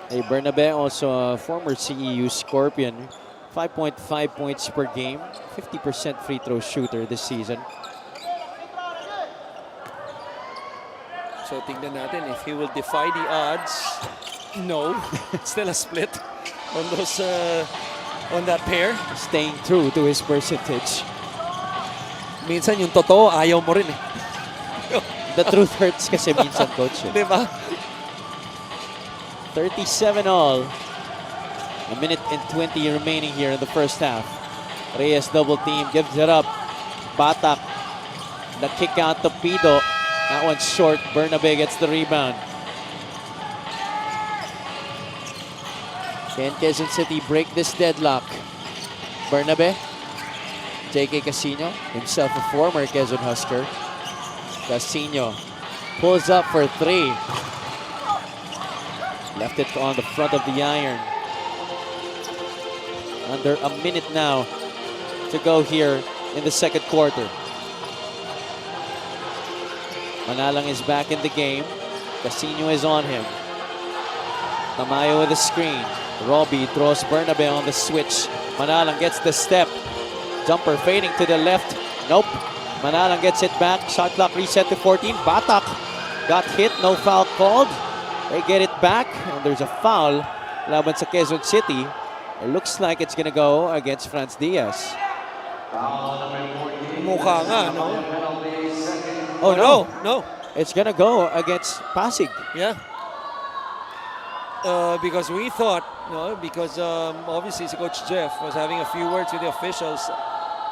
Bernabe, also a former CEU Scorpion, 5.5 points per game, 50% free throw shooter this season. So tingnan natin if he will defy the odds. No, still a split on those on that pair. Staying true to his percentage. Minsan yung totoo, ayaw mo rin eh. The truth hurts kasi minsan, coach. Diba? 37 all. A minute and 20 remaining here in the first half. Reyes double team, gives it up. Batak, the kick out to Pido. That one's short. Bernabe gets the rebound. Can Quezon City break this deadlock? Bernabe. J.K. Casino, himself a former Quezon Husker. Casino pulls up for 3. Left it on the front of the iron. Under a minute now to go here in the second quarter. Manalang is back in the game. Casino is on him. Tamayo with the screen. Robbie throws Bernabe on the switch. Manalang gets the step. Jumper fading to the left. Nope. Manalang gets it back. Shot clock reset to 14. Batak got hit. No foul called. They get it back. And there's a foul. Laban sa Quezon City. It looks like it's gonna go against Franz Diaz. Mukha nga, no? Oh no. No. It's gonna go against Pasig. Yeah. Because we thought, because obviously Coach Jeff was having a few words with the officials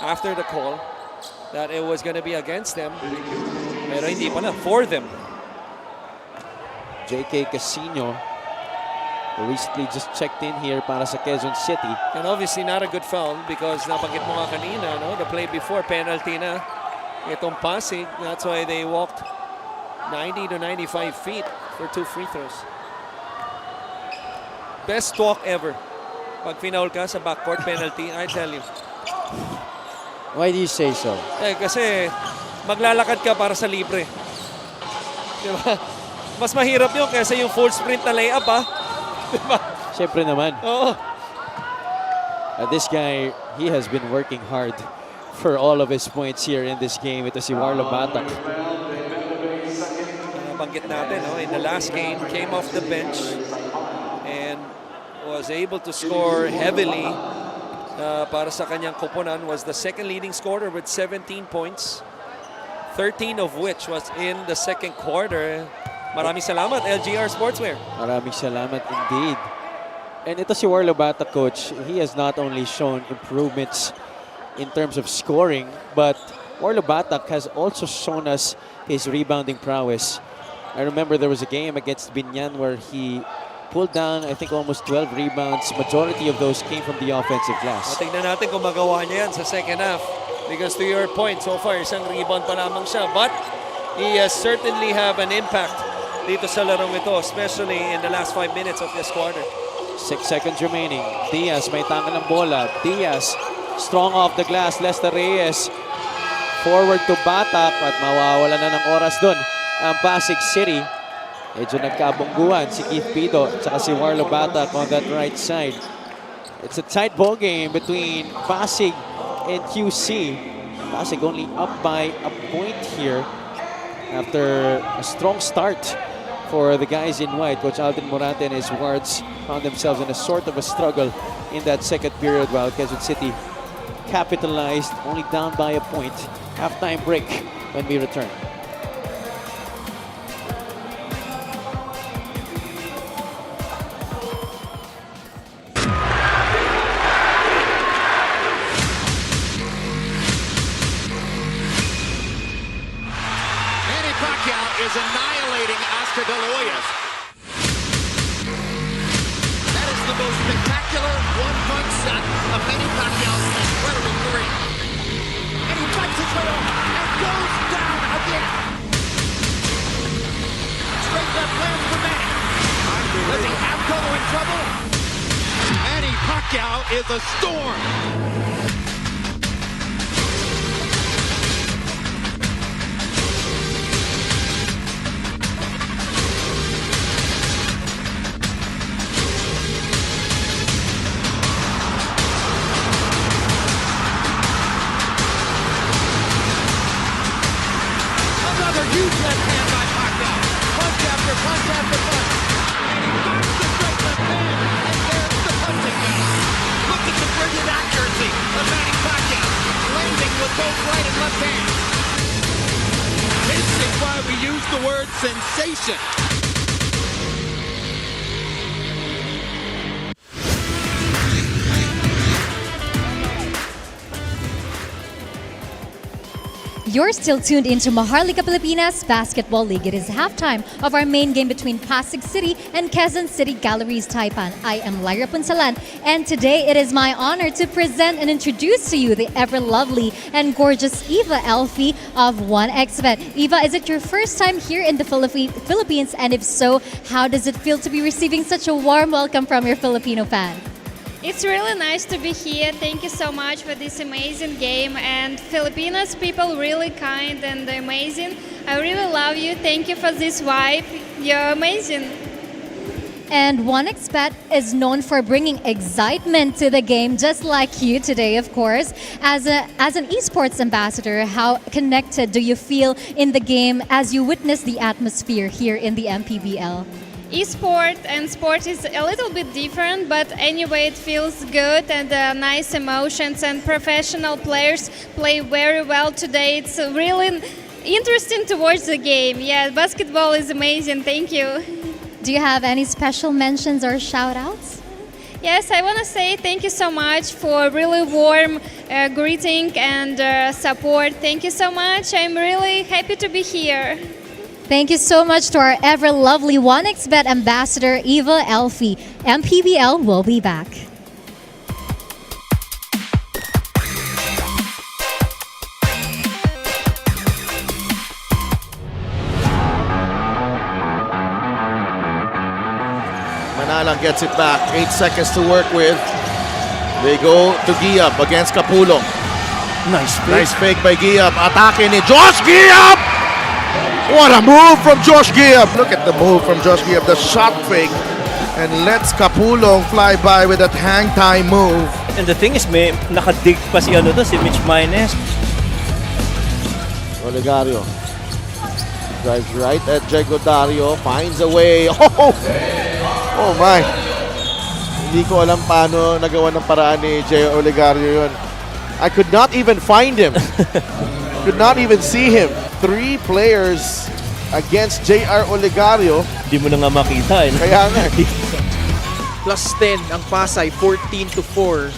after the call that it was going to be against them. Pero hindi pala, for them. J.K. Casino recently just checked in here para sa Quezon City. And obviously not a good foul because nabanggit mo nga kanina, the play before, penalty na itong Pasig. That's why they walked 90 to 95 feet for 2 free throws. Best walk ever. Pag finaul ka sa backcourt penalty, I tell you. Why do you say so? Kasi maglalakad ka para sa libre. Diba? Mas mahirap yun kaysa yung full sprint na layup, ha? Diba? Siyempre naman. Oo. This guy, he has been working hard for all of his points here in this game. Ito si Warlo Batak. nabanggit natin, no? In the last game, came off the bench and was able to score heavily para sa kanyang koponan. Was the second leading scorer with 17 points, 13 of which was in the second quarter. Maraming salamat, LGR Sportswear. Maraming salamat indeed. And ito si Warlo Bata, coach. He has not only shown improvements in terms of scoring, but Warlo Batak has also shown us his rebounding prowess. I remember there was a game against Binyan where he pulled down, I think, almost 12 rebounds. Majority of those came from the offensive glass. Tingnan natin kung magawa niya yan sa second half. Because to your point, so far, isang rebound pa lamang siya. But he has certainly have an impact dito sa larong ito, especially in the last 5 minutes of this quarter. 6 seconds remaining. Diaz may tanga ng bola. Diaz strong off the glass. Lester Reyes forward to Batak at mawawala na ng oras doon ang Pasig City. Medyo nagkabungguan si Keith Pido at si Warlo Batak on that right side. It's a tight ball game between Pasig and QC. Pasig only up by a point here after a strong start for the guys in white. Coach Alden Morante and his wards found themselves in a sort of a struggle in that second period while Quezon City capitalized, only down by a point. Halftime break when we return. Is annihilating Oscar De La Hoyas. That is the most spectacular one-punch shot of Manny Pacquiao's incredible career. And he fights his way off and goes down again. Straight left lands for Manny. Does he have Cotto in trouble? Manny Pacquiao is a storm. Huge left hand by Pacquiao. Punch after punch after punch. And he finds the straight left hand. And there's the punching down. Look at the brilliant accuracy of Manny Pacquiao. Landing with both right and left hands. This is why we use the word sensation. You're still tuned into Maharlika Pilipinas Basketball League. It is halftime of our main game between Pasig City and Quezon City Galleries Taipan. I am Lyra Punsalan, and today it is my honor to present and introduce to you the ever lovely and gorgeous Eva Elfie of 1xBet. Eva, is it your first time here in the Philippines? And if so, how does it feel to be receiving such a warm welcome from your Filipino fan? It's really nice to be here. Thank you so much for this amazing game. And Filipinos people really kind and amazing. I really love you. Thank you for this vibe. You're amazing. And 1xBet is known for bringing excitement to the game, just like you today, of course. As an esports ambassador, how connected do you feel in the game as you witness the atmosphere here in the MPBL? Esport and sport is a little bit different, but anyway, it feels good and nice emotions, and professional players play very well today. It's really interesting to watch the game. Yeah, basketball is amazing. Thank you. Do you have any special mentions or shout-outs? Yes, I want to say thank you so much for really warm greeting and support. Thank you so much. I'm really happy to be here. Thank you so much to our ever lovely 1xBet ambassador, Eva Elfie. MPBL will be back. Manalang gets it back. 8 seconds to work with. They go to Giab against Capulong. Nice fake by Giab. Atake ni Josh Giab! What a move from Josh Giab! Look at the move from Josh Giab. The shot fake. And lets Capulong fly by with that hang time move. And the thing is, may nakadig pa si si Mitch Maynes. Olegario. Drives right at Jego Dario. Finds a way. Oh my. Hindi ko alam paano nagawa ng paraan ni J.R. Olegario yun. I could not even find him. Could not even see him. 3 players against J.R. Olegario. Hindi mo na nga makita. Kaya nga. Plus 10 ang Pasay, 14-4.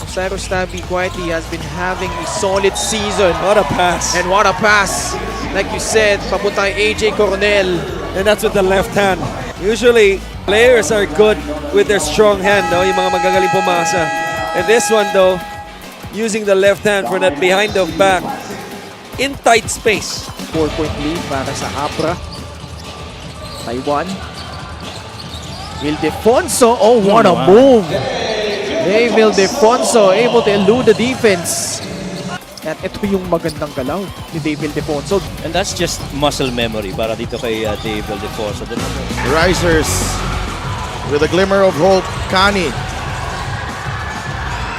Cyrus Tabi quietly has been having a solid season. What a pass. And what a pass. Like you said, papunta kay AJ Coronel. And that's with the left hand. Usually, players are good with their strong hand, no? Yung mga magagaling pumasa. And this one, though, using the left hand for that behind the back in tight space. 4-point lead para sa Abra. Taiwan. Ildefonso, oh what a move! Dave Ildefonso able to elude the defense. At ito yung magandang galaw ni Dave Ildefonso. And that's just muscle memory para dito kay Dave Ildefonso. Risers with a glimmer of hope. Kani.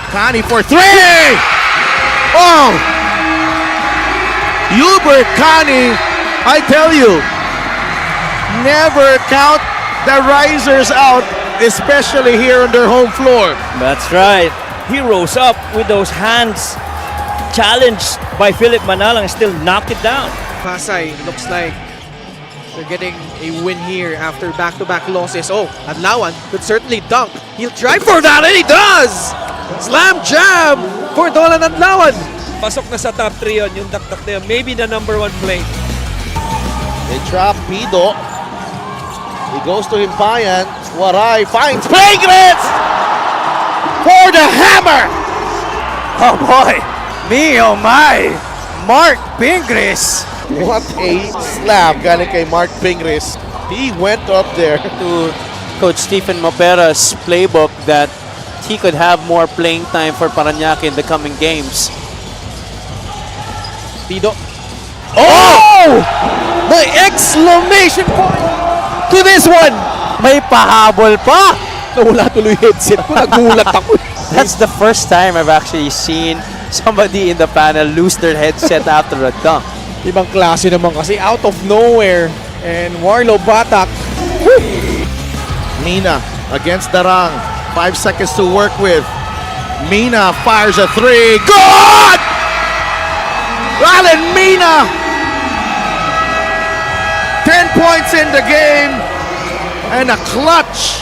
Kani for 3! Oh! Hubert Kani, I tell you, never count the Risers out, especially here on their home floor. That's right. He rose up with those hands, challenged by Philip Manalang, and still knocked it down. Pasay looks like they're getting a win here after back-to-back losses. Oh, Adlawan could certainly dunk. He'll try for that, and he does! Slam jam for Dolan Adlawan. Pasok na sa top 3 yun, yung dakdak na yun. Maybe the #1 play. They trap Pido. He goes to Himpayan. Waray finds Pingris for the hammer. Oh boy! Me, oh my! Mark Pingris! What a slap galing kay Mark Pingris. He went up there. To Coach Stephen Mapera's playbook that he could have more playing time for Parañaque in the coming games. Pido. Oh! The exclamation point to this one! May pahabol pa! Nawala tuloy headset ko. Nagulat ako. That's the first time I've actually seen somebody in the panel lose their headset after a dunk. Ibang klase naman kasi out of nowhere. And Warlo Batak. Mina against Darang. 5 seconds to work with. Mina fires a 3. Good! Alan Mina! 10 points in the game. And a clutch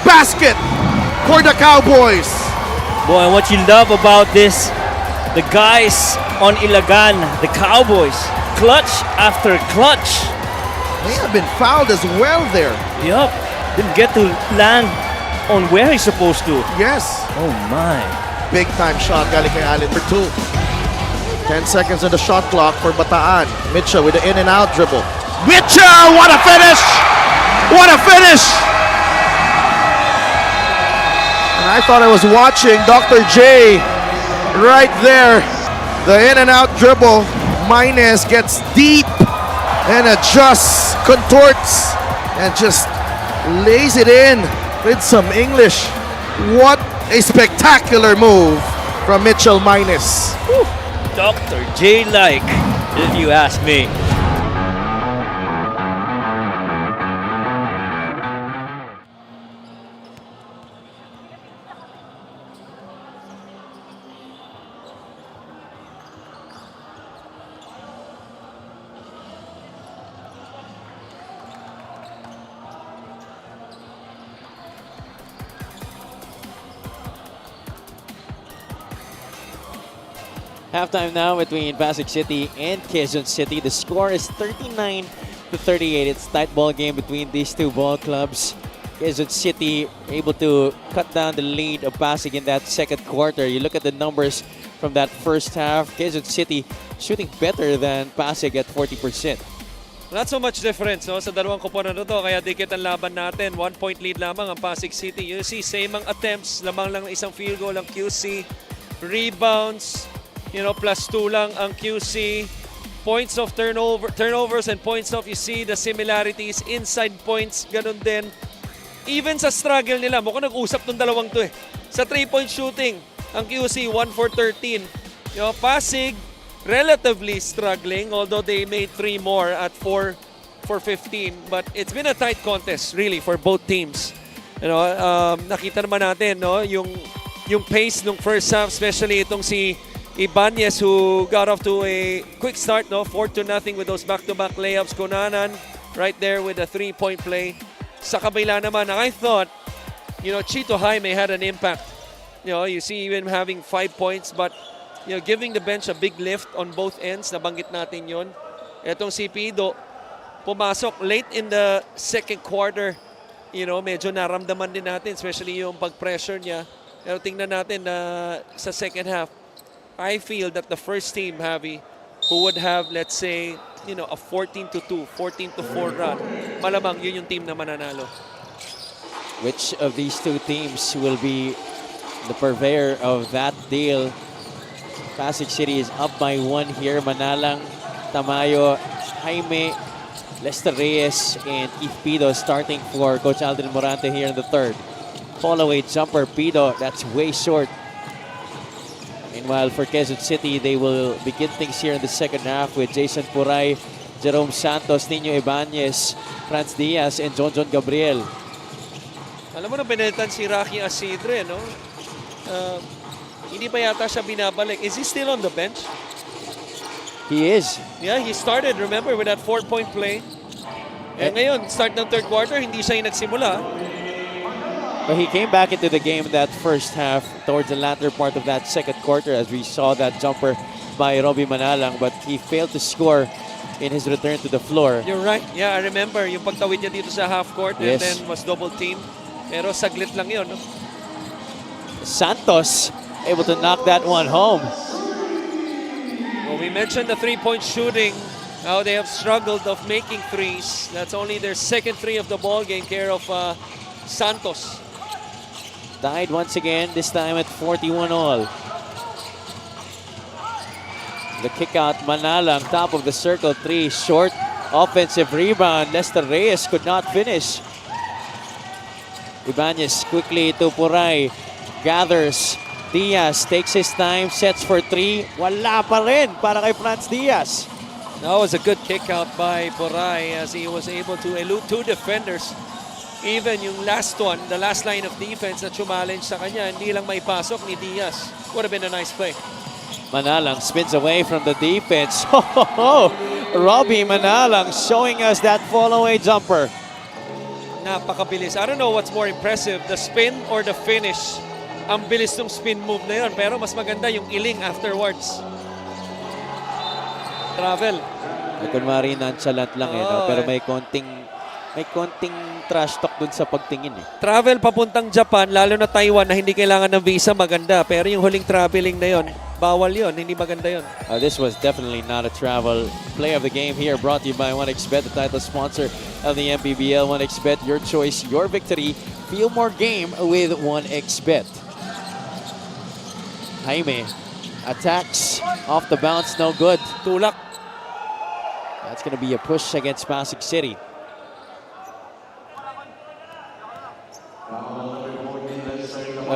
basket for the Cowboys. Boy, and what you love about this, the guys on Ilagan, the Cowboys, clutch after clutch. They have been fouled as well there. Yup, didn't get to land on where he's supposed to. Yes. Oh my. Big time shot galing kay Allen for 2. 10 seconds on the shot clock for Bataan. Mitchell with the in and out dribble. Mitchell, what a finish! What a finish! And I thought I was watching Dr. J right there. The in and out dribble. Maynes gets deep and adjusts, contorts, and just lays it in with some English. What a spectacular move from Mitchell Maynes. Dr. J-like, if you ask me. Halftime now between Pasig City and Quezon City. The score is 39-38. It's a tight ball game between these two ball clubs. Quezon City able to cut down the lead of Pasig in that second quarter. You look at the numbers from that first half. Quezon City shooting better than Pasig at 40%. Not so much difference no, sa dalawang koponan na to. Kaya dikit ang laban natin. 1 point lead lamang ang Pasig City. You see, same ang attempts. Lamang lang isang field goal ang QC. Rebounds. +2 lang ang QC. Points of turnovers and points of, you see the similarities. Inside points, ganun din. Even sa struggle nila, mukhang nag-usap tong dalawang to eh. Sa 3-point shooting, ang QC 1 for 13. Pasig, relatively struggling, although they made 3 more at 4 for 15. But it's been a tight contest, really, for both teams. Nakita naman natin, no, yung pace nung first half, especially itong si Ibanez, who got off to a quick start, no, 4-0 with those back-to-back layups. Conanan right there with a 3-point play. Sa kabila naman, I thought, Chito Jaime had an impact. You see him having 5 points, but giving the bench a big lift on both ends. Nabanggit natin yon. Etong si Pido, pumasok late in the second quarter. Medyo naramdaman din natin, especially yung pag-pressure niya. Pero tingnan natin na sa second half, I feel that the first team, Javi, who would have, let's say, a 14-2, 14-4 run, malamang yun yung team na mananalo. Which of these two teams will be the purveyor of that deal? Pasig City is up by 1 here. Manalang, Tamayo, Jaime, Lester Reyes, and Keith Pido starting for Coach Aldrin Morante here in the third. Fall-away jumper, Pido, that's way short. Meanwhile, for Quezon City, they will begin things here in the second half with Jason Puray, Jerome Santos, Nino Ibanez, Franz Diaz, and John Gabriel. Alam mo na pinalitan si Rocky Asidre, no? Hindi ba yata siya binabalik? Is he still on the bench? He is. Yeah, he started, remember, with that 4-point play. And ngayon, start ng third quarter, hindi siya yung nagsimula. But he came back into the game that first half towards the latter part of that second quarter as we saw that jumper by Robbie Manalang, but he failed to score in his return to the floor. You're right. Yeah, I remember yung pagtawid niya dito sa half court and then was double teamed. Pero saglit lang yun, no? Santos able to knock that one home. Well, we mentioned the three-point shooting, how they have struggled of making threes. That's only their second three of the ball game, care of Santos. Tied once again, this time at 41 all. The kick out, Manalang, top of the circle, 3, short, offensive rebound. Lester Reyes could not finish. Ibanez quickly to Puray, gathers. Diaz takes his time, sets for 3. Wala pa rin para kay Franz Diaz. That was a good kick out by Puray as he was able to elude 2 defenders. Even yung last one, the last line of defense na challenge sa kanya, hindi lang maipasok ni Diaz. Would have been a nice play. Manalang spins away from the defense. Robbie Manalang showing us that fall-away jumper. Napakabilis. I don't know what's more impressive, the spin or the finish. Ang bilis ng spin move na yun, pero mas maganda yung iling afterwards. Travel. Kunwari nonchalant lang no? Pero may konting trash talk dun sa pagtingin Travel papuntang Japan, lalo na Taiwan na hindi kailangan ng visa, maganda. Pero yung huling traveling na yon, bawal yon, hindi maganda yon. This was definitely not a travel. Play of the game here brought to you by 1xBet, the title sponsor of the MPBL. 1xBet, your choice, your victory. Feel more game with 1xBet. Jaime attacks off the bounce, no good. Tulak. That's going to be a push against Pasig City.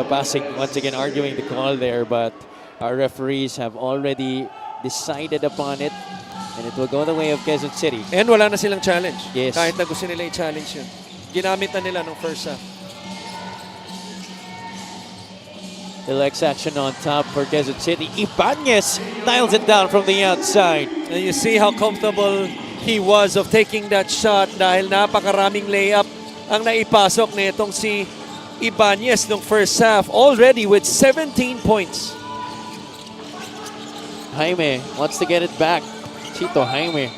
Pasig once again arguing the call there, but our referees have already decided upon it, and it will go the way of Quezon City. And wala na silang challenge. Yes. Kahit na gusto nila i-challenge yun. Ginamit na nila nung first half. Relax action on top for Quezon City. Ibanez dials it down from the outside. And you see how comfortable he was of taking that shot dahil napakaraming layup ang naipasok nitong si Ibanez nung first half, already with 17 points. Jaime wants to get it back. Chito Jaime.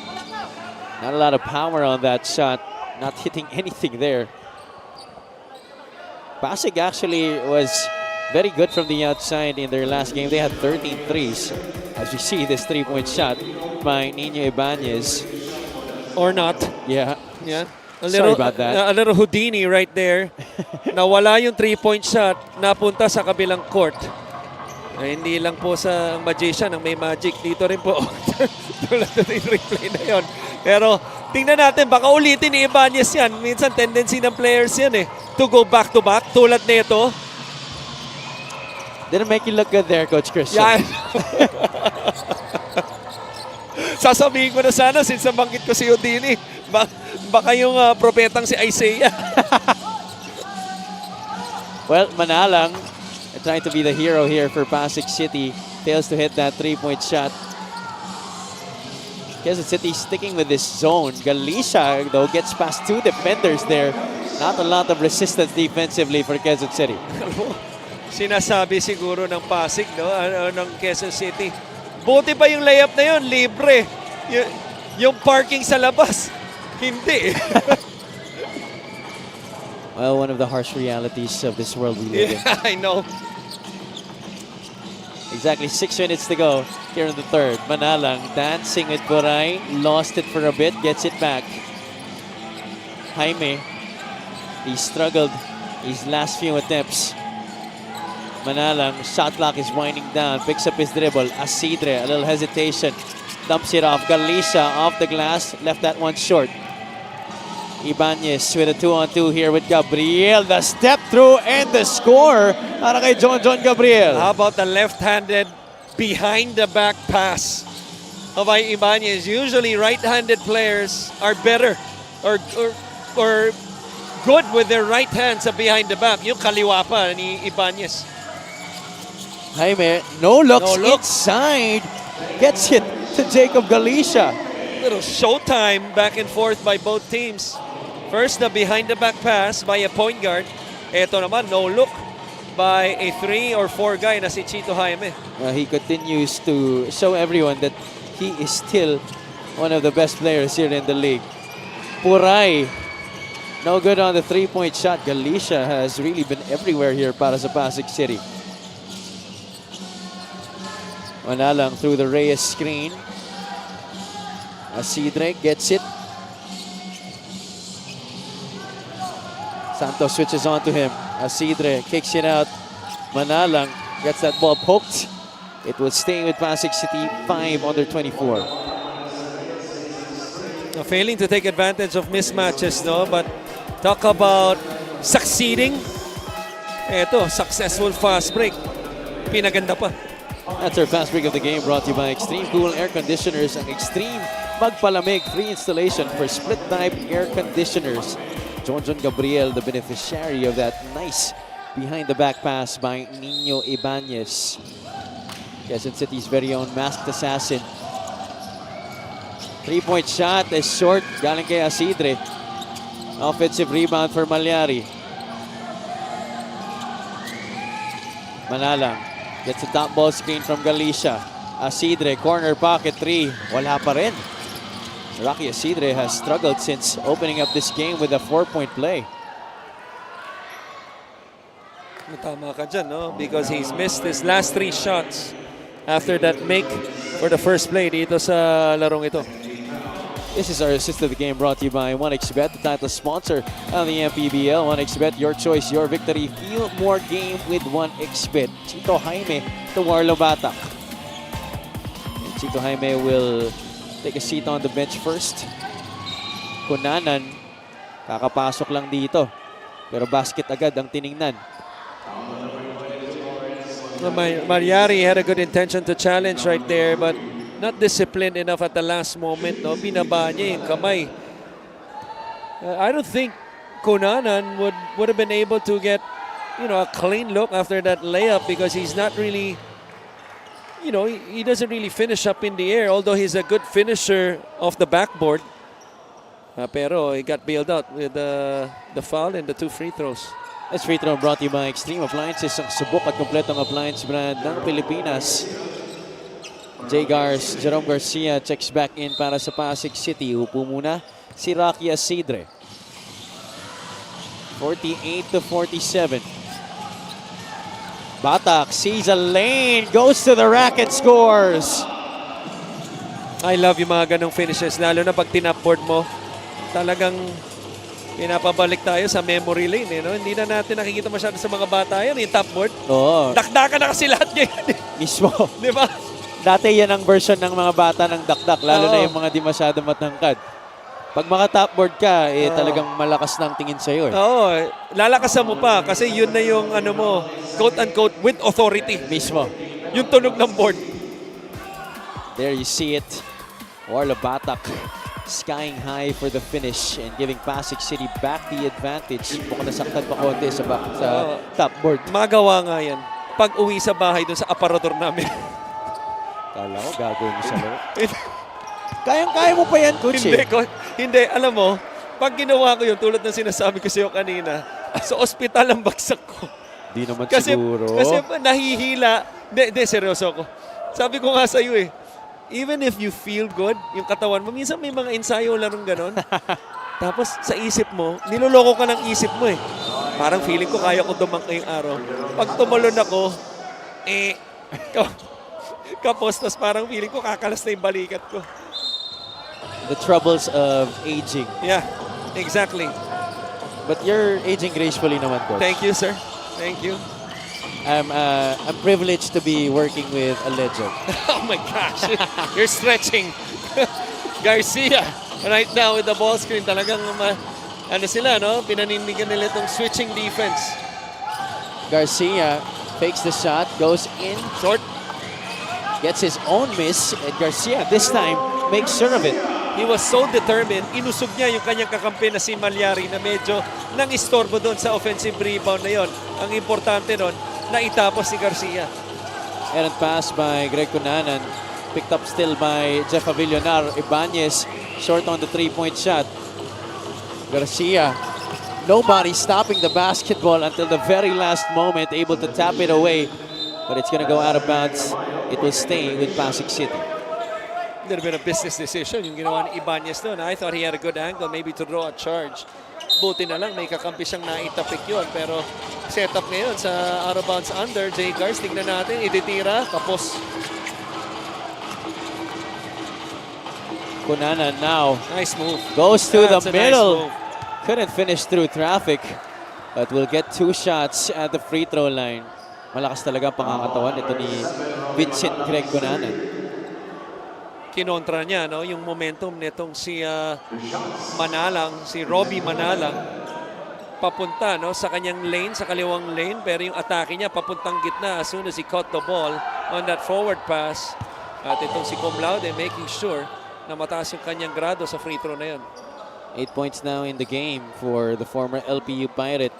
Not a lot of power on that shot. Not hitting anything there. Pasig actually was very good from the outside in their last game. They had 13 threes. As you see, this three-point shot by Nino Ibanez. Or not. Yeah. Yeah. Sorry about that. A little Houdini right there. Nawala yung three-point shot, napunta sa kabilang court. Hindi lang po sa magician ang may magic. Dito rin po. Tulad na yung replay na yun. Pero tingnan natin, baka ulitin ni Ibanez yan. Minsan tendency ng players yan to go back-to-back. Tulad nito. Didn't make you look good there, Coach Christian. Yeah. Sasabihin ko na sana since nabanggit ko si Udini. Baka yung propetang si Isaiah. Well, Manalang trying to be the hero here for Pasig City. Fails to hit that three-point shot. Quezon City sticking with this zone. Galicia, though, gets past two defenders there. Not a lot of resistance defensively for Quezon City. Sinasabi siguro ng Pasig, no? Ng Quezon City. Buti pa yung layup na yun, libre. Yung parking sa labas, hindi. Well, one of the harsh realities of this world we live in. Yeah, I know. Exactly 6 minutes to go here in the third. Manalang dancing with Buray. Lost it for a bit, gets it back. Jaime, he struggled his last few attempts. Manalang, shot clock is winding down. Picks up his dribble. Asidre, a little hesitation. Dumps it off. Galicia off the glass. Left that one short. Ibanez with a 2-on-2 here with Gabriel. The step through and the score para kay John Gabriel. How about the left-handed behind-the-back pass of Ibanez? Usually right-handed players are better or good with their right hand sa behind-the-back. Yung kaliwa pa ni Ibanez. Jaime, no looks No look. inside. Gets hit to Jacob Galicia. Little showtime back and forth by both teams. First, the behind-the-back pass by a point guard. Ito naman, no look by a 3 or 4 guy na si Chito Jaime. He continues to show everyone that he is still one of the best players here in the league. Puray, no good on the three-point shot. Galicia has really been everywhere here para sa Pasig City. Manalang through the Reyes screen. Asidre gets it. Santos switches on to him. Asidre kicks it out. Manalang gets that ball poked. It will stay with Pasig City 5 under 24. Failing to take advantage of mismatches, no? But talk about succeeding. Eto, successful fast break. Pinaganda pa. That's our fast break of the game, brought to you by Extreme Cool Air Conditioners and Extreme Magpalamig. Free installation for split type air conditioners. John Gabriel, the beneficiary of that nice behind-the-back pass by Nino Ibanez. Quezon City's very own masked assassin. Three-point shot is short. Galing kay Asidre. Offensive rebound for Malyari. Manalang gets a top ball screen from Galicia. Asidre, corner pocket 3. Wala pa rin. Rocky Asidre has struggled since opening up this game with a 4-point play. Tama ka dyan, no? Because he's missed his last 3 shots after that make for the first play dito sa larong ito. This is our assist of the game, brought to you by 1xBet, the title sponsor of the MPBL. 1xBet, your choice, your victory. Feel more game with 1xBet. Chito Jaime to Warlo Batak. And Chito Jaime will take a seat on the bench first. Kunanan, kakapasok lang dito. Pero basket agad ang tiningnan. Malyari had a good intention to challenge right there, but not disciplined enough at the last moment. No? Binaba niya yung kamay. I don't think Kunanan would have been able to get, a clean look after that layup because he's not really, he doesn't really finish up in the air, although he's a good finisher off the backboard. Pero he got bailed out with the foul and the 2 free throws. This free throw brought to you by Extreme Appliances, ang subok at kompletong appliance brand ng Pilipinas. Jerome Garcia checks back in para sa Pasig City. Upo muna si Rocky Asidre. 48-47. Batak sees a lane, goes to the rack and scores. I love yung mga ganong finishes, lalo na pag tinapboard mo. Talagang pinapabalik tayo sa memory lane. Hindi na natin nakikita masyado sa mga bata yan, yung topboard. Oo. Dakdakan na kasi lahat ngayon. Mismo. Di ba? Dati yan ang version ng mga bata ng dakdak, lalo na yung mga di masyado matangkad. Pag maka-topboard ka, talagang malakas na ang tingin sa'yo. Oo, lalakasan mo pa kasi yun na yung quote-unquote with authority. Mismo. Yung tunog ng board. There you see it. Warlo Batak skying high for the finish and giving Pasig City back the advantage. Mukhang nasaktan pa konti sa top board. Magawa nga yan. Pag uwi sa bahay doon sa aparador namin. Kala ko gagawin mo sa loob. Kayang-kaya mo pa yan, coach. Hindi, alam mo, pag ginawa ko yun, tulad ng sinasabi ko sa iyo kanina, sa ospital ang bagsak ko. Di naman Kasi siguro. nahihila. Hindi, seryoso ko. Sabi ko nga sa iyo even if you feel good, yung katawan mo, minsan may mga ensayo larong ganon. Tapos sa isip mo, niloloko ka ng isip mo Parang feeling ko kaya ko dumang ngayong araw. Pag tumalon ako, kapos, tas parang feeling ko kakalas na yung balikat ko. The troubles of aging. Yeah, exactly. But you're aging gracefully naman, coach. Thank you, sir. Thank you. I'm privileged to be working with a legend. Oh my gosh, you're stretching. Garcia, right now with the ball screen, talagang pinanindigan nila itong switching defense. Garcia fakes the shot, goes in, Short. gets his own miss, and Garcia this time makes sure of it. He was so determined, inusog niya yung kanyang kakampi na si Malyari na medyo nang-istorbo doon sa offensive rebound na yon. Ang importante doon, na itapos si Garcia. Errant pass by Greg Cunanan. Picked up still by Jeff Avillonar. Ibanez short on the three-point shot. Garcia, nobody stopping the basketball until the very last moment, able to tap it away. But it's going to go out of bounds. It will stay with Pasig City. A little bit of business decision yung ginawa ni Ibanez doon. I thought he had a good angle maybe to draw a charge. Buti na lang, may kakampi siyang naitapik yun. Pero setup ngayon sa out of bounds under. Jay Gars, tignan natin, ititira, tapos. Cunanan now Nice move. goes to That's the a nice middle. move. Couldn't finish through traffic, but will get 2 shots at the free throw line. Malakas talaga ang pangangatawan ito ni Vincent Greg Cunanan. Kinontra niya yung momentum nitong si Manalang, si Robbie Manalang, papunta sa kanyang lane, sa kaliwang lane, pero yung atake niya papuntang gitna as soon as he caught the ball on that forward pass. At itong si Cum Laude making sure na mataas yung kanyang grado sa free throw na yun. 8 points now in the game for the former LPU Pirate.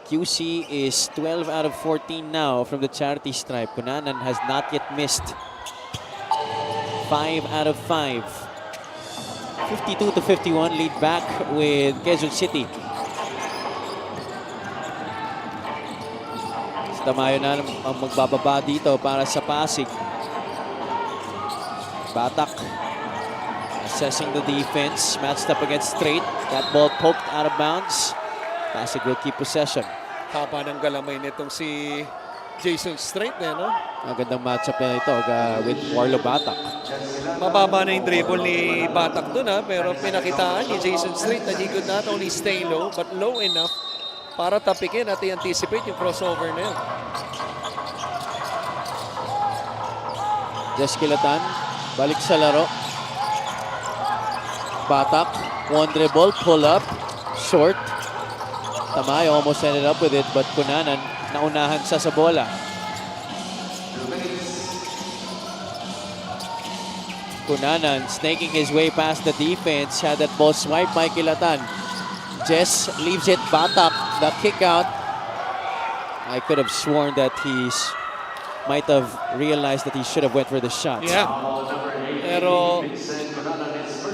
QC is 12 out of 14 now from the charity stripe. Cunanan has not yet missed. 5 out of 5. 52-51 lead back with Quezon City. Tamayo na ang magbababa dito para sa Pasig. Batak assessing the defense, matched up against Straight. That ball poked out of bounds. Pasig will keep possession. Haba ng galamay nitong si Jason Straight Magandang matchup na ito with Warlo Batak. Mababa na yung dribble ni Batak doon pero pinakitaan ni Jason Straight that he could not only stay low but low enough para tapikin at i-anticipate yung crossover na yun. Jess Kilatan, balik sa laro. Batak, one dribble, pull up, short. Tamayo almost ended up with it, but Cunanan naunahan sa bola. Cunanan snaking his way past the defense, had that ball swiped by Kilatan. Jess leaves it, Batak, the kick out. I could have sworn that might have realized that he should have went for the shot. Yeah. Pero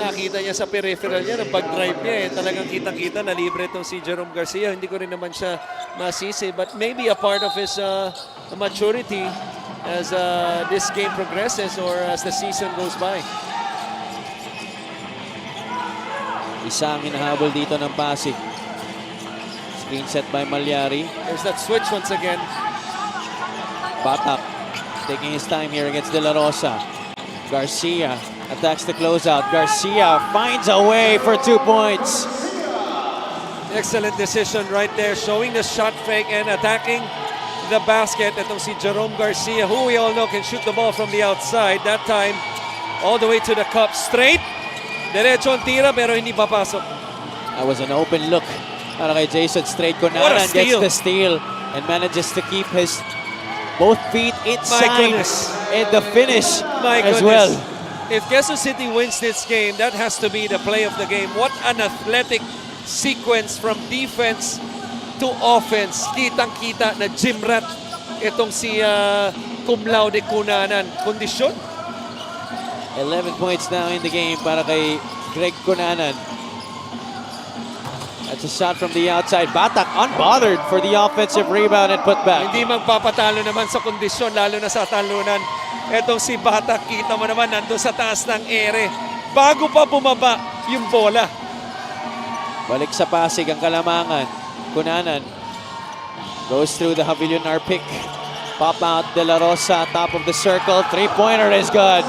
nakita niya sa peripheral niya, ng pag-drive niya talagang kitang-kita na libre itong si Jerome Garcia. Hindi ko rin naman siya masisi, but maybe a part of his maturity as this game progresses or as the season goes by. Isa ang hinahabol dito ng Pasig. Screen set by Malyari. There's that switch once again. Batak taking his time here against De La Rosa. Garcia attacks the closeout. Garcia finds a way for 2 points. Excellent decision right there, showing the shot fake and attacking the basket. Itong si Jerome Garcia, who we all know can shoot the ball from the outside. That time, all the way to the cup, straight. Derecho ang tira pero hindi papasok. That was an open look para kay Jason Straight. Cunanan gets the steal and manages to keep his both feet inside and the finish as well. if Quezon City wins this game, that has to be the play of the game. What an athletic sequence from defense to offense. Kitang-kita na gym rat itong si cum laude Cunanan. Kondisyon. 11 points now in the game para kay Greg Cunanan. That's a shot from the outside. Batak unbothered for the offensive rebound and put back. Hindi magpapatalo naman sa kondisyon, lalo na sa talunan. Etong si Batak, kita mo naman nandun sa taas ng ere. Bago pa bumaba yung bola. Balik sa Pasig ang Kalamangan. Cunanan goes through the Javillonar pick. Pop out De La Rosa, top of the circle. Three-pointer is good.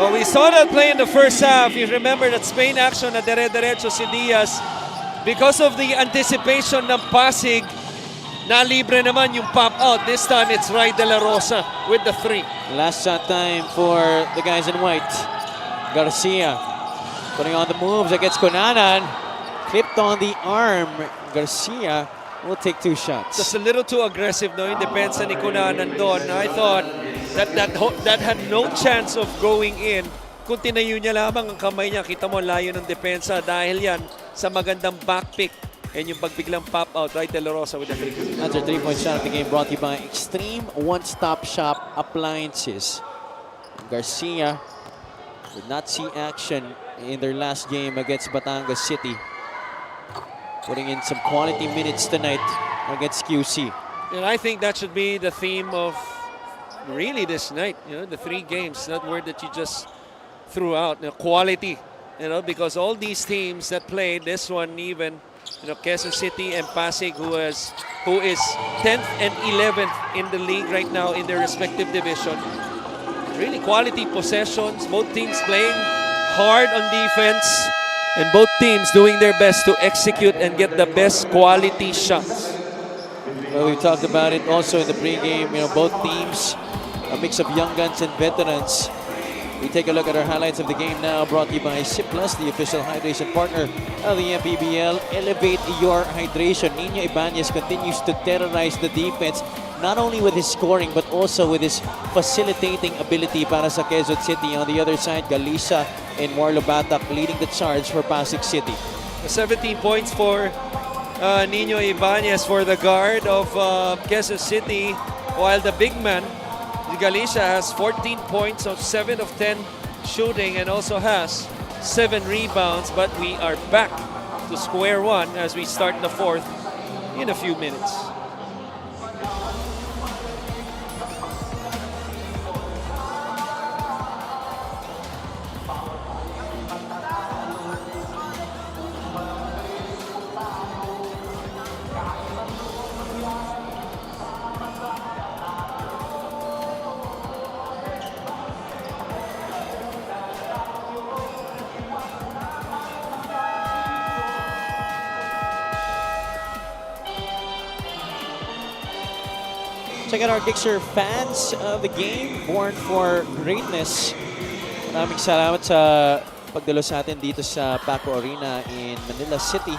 Well, we saw that play in the first half. You remember that Spain action na dire-diretso si Diaz. Because of the anticipation ng Pasig, nalibre naman yung pop out. This time it's Ray De La Rosa with the three. Last shot time for the guys in white. Garcia putting on the moves against Cunanan. Clipped on the arm. Garcia will take 2 shots. Just a little too aggressive, no? Yung depensa ni Cunanan doon. I thought that had no chance of going in. Kung tinayo niya lamang ang kamay niya, kita mo layo ng depensa dahil yan sa magandang backpick. And yung pagbiglang pop out, right, De La Rosa with the three. That's our 3-point shot of the game brought to you by Extreme One-Stop Shop Appliances. Garcia did not see action in their last game against Batangas City. Putting in some quality minutes tonight against QC. And I think that should be the theme of really this night. You know, the 3 games, that word that you just threw out, you know, quality. You know, because all these teams that played, this one even, you know, Quezon City and Pasig, who is 10th and 11th in the league right now in their respective division. Really quality possessions, both teams playing hard on defense, and both teams doing their best to execute and get the best quality shots. Well, we talked about it also in the pregame. You know, both teams, a mix of young guns and veterans. We take a look at our highlights of the game now, brought to you by SIP Plus, the official hydration partner of the MPBL. Elevate your hydration. Nino Ibanez continues to terrorize the defense, not only with his scoring, but also with his facilitating ability para sa Quezon City. On the other side, Galicia and Marlo Batak leading the charge for Pasig City. 17 points for Nino Ibanez for the guard of Quezon City, while the big man, Galicia, has 14 points of 7 of 10 shooting and also has 7 rebounds. But we are back to square one as we start the 4th in a few minutes. Check out our Gixxer fans of the game, born for greatness. Maraming salamat sa pagdalo sa atin dito sa Paco Arena in Manila City.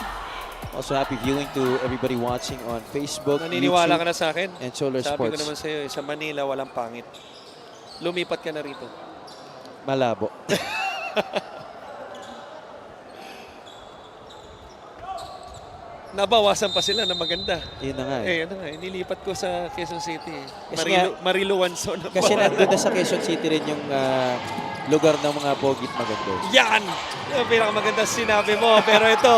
Also happy viewing to everybody watching on Facebook, Naniniwala YouTube, ka na sa akin? and Solar Sabi ko Sports. naman sa iyo, sa Manila walang pangit. Lumipat ka na rito. Malabo. Nabawasan pa sila na maganda. Yun na nga eh. Ano nga, nilipat ko sa Quezon City. Kasi Marilu Wanson. Kasi nandun na sa Quezon City rin yung lugar ng mga pogit maganda. Yan! Yung pinakamagandang sinabi mo. Pero ito,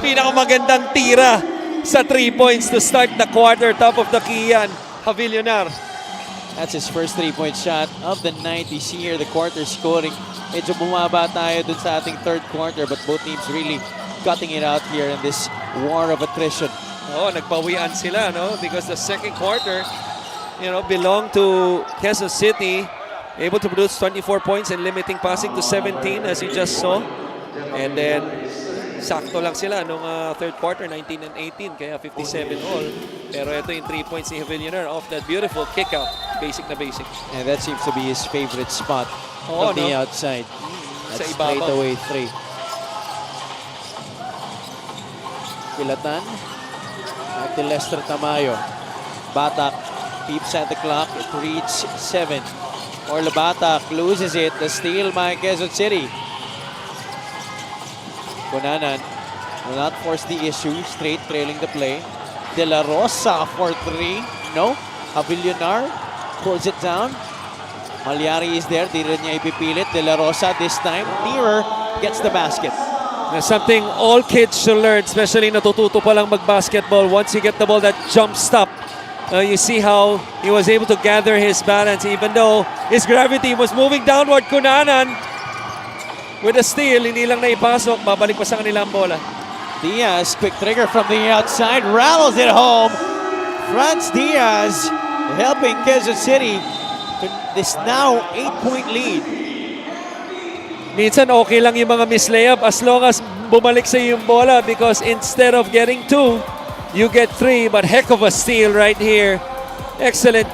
pinakamagandang tira sa 3 points to start the quarter. Top of the key yan, Javillonar. That's his first 3-point shot of the night. We see here the quarter scoring. Medyo bumaba tayo dun sa ating third quarter, but both teams really cutting it out here in this war of attrition. Oh, nagpawian sila, no? Because the second quarter, you know, belonged to Quezon City. Able to produce 24 points and limiting passing to 17 as you just saw. And then, sakto lang sila nung third quarter, 19 and 18, kaya 57 all. Pero ito yung 3 points ni Javillonar off that beautiful kick out. Basic na basic. And that seems to be his favorite spot Oh, from the no? outside. Sa That's ibabaw. straight away 3. Kilatan. Back to Lester Tamayo. Batak peeps at the clock. It reads 7. Or Labata loses it. The steal by Quezon City. Cunanan will not force the issue. Straight trailing the play. De La Rosa for 3. No. Avillonar pulls it down. Malyari is there. Di rin niya ipipilit. De La Rosa this time. Nearer gets the basket. That's something all kids should learn, especially natututo pa lang mag-basketball. Once you get the ball, that jump stop. You see how he was able to gather his balance even though his gravity was moving downward. Cunanan with a steal. Hindi lang naipasok. Babalik pa sa kanila ang bola. Diaz, quick trigger from the outside. Rattles it home. Franz Diaz helping Quezon City to this now 8-point lead. Minsan okay lang yung mga miss layup as long as bumalik sa yung bola because instead of getting 2, you get 3, but heck of a steal right here. Excellent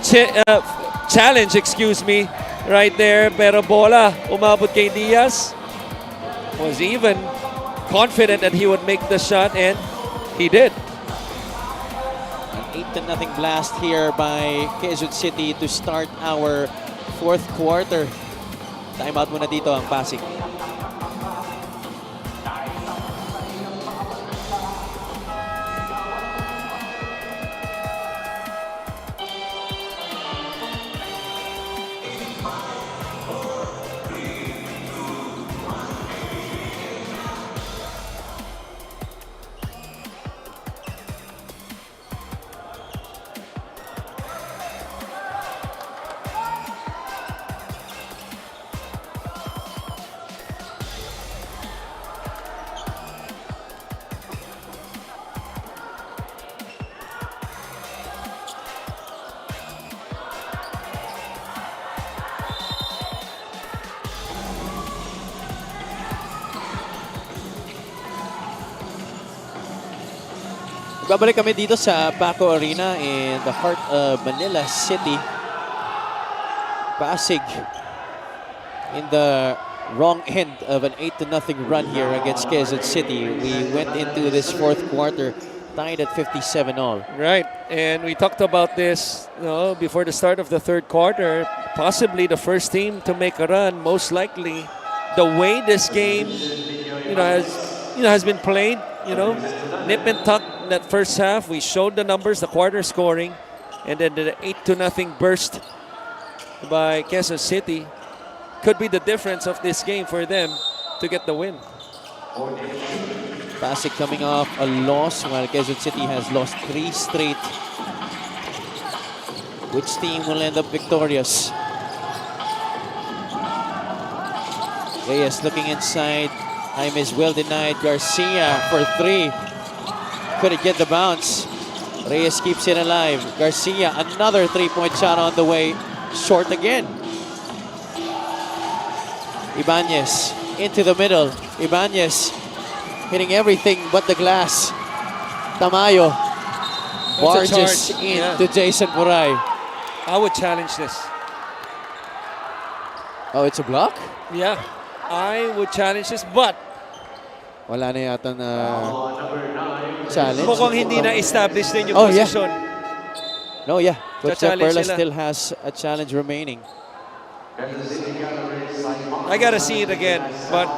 challenge, excuse me, right there. Pero bola, umabot kay Diaz. Was even confident that he would make the shot and he did. An 8-0 blast here by Quezon City to start our fourth quarter. Timeout muna dito ang Pasig. Babalik kami dito sa Paco Arena in the heart of Manila City. Pasig in the wrong end of an 8-0 run here against Quezon City. We went into this fourth quarter tied at 57 all. Right, and we talked about this before the start of the third quarter. Possibly the first team to make a run, most likely. The way this game, has been played, nip and tuck. That first half, we showed the numbers, the quarter scoring, and then the 8-0 burst by Quezon City could be the difference of this game for them to get the win. Pasig coming off a loss while Quezon City has lost 3 straight. Which team will end up victorious? Reyes looking inside. Time is well denied. Garcia for 3. Couldn't get the bounce. Reyes keeps it alive. Garcia, another 3-point shot on the way. Short again. Ibanez into the middle. Ibanez hitting everything but the glass. Tamayo barges into Jason Puray. I would challenge this. Oh, it's a block? Yeah, I would challenge this, but wala na yata na challenge. mukhang hindi na-establish din yung position. Yeah. No, yeah. Coach Perla still has a challenge remaining. I gotta see it again, but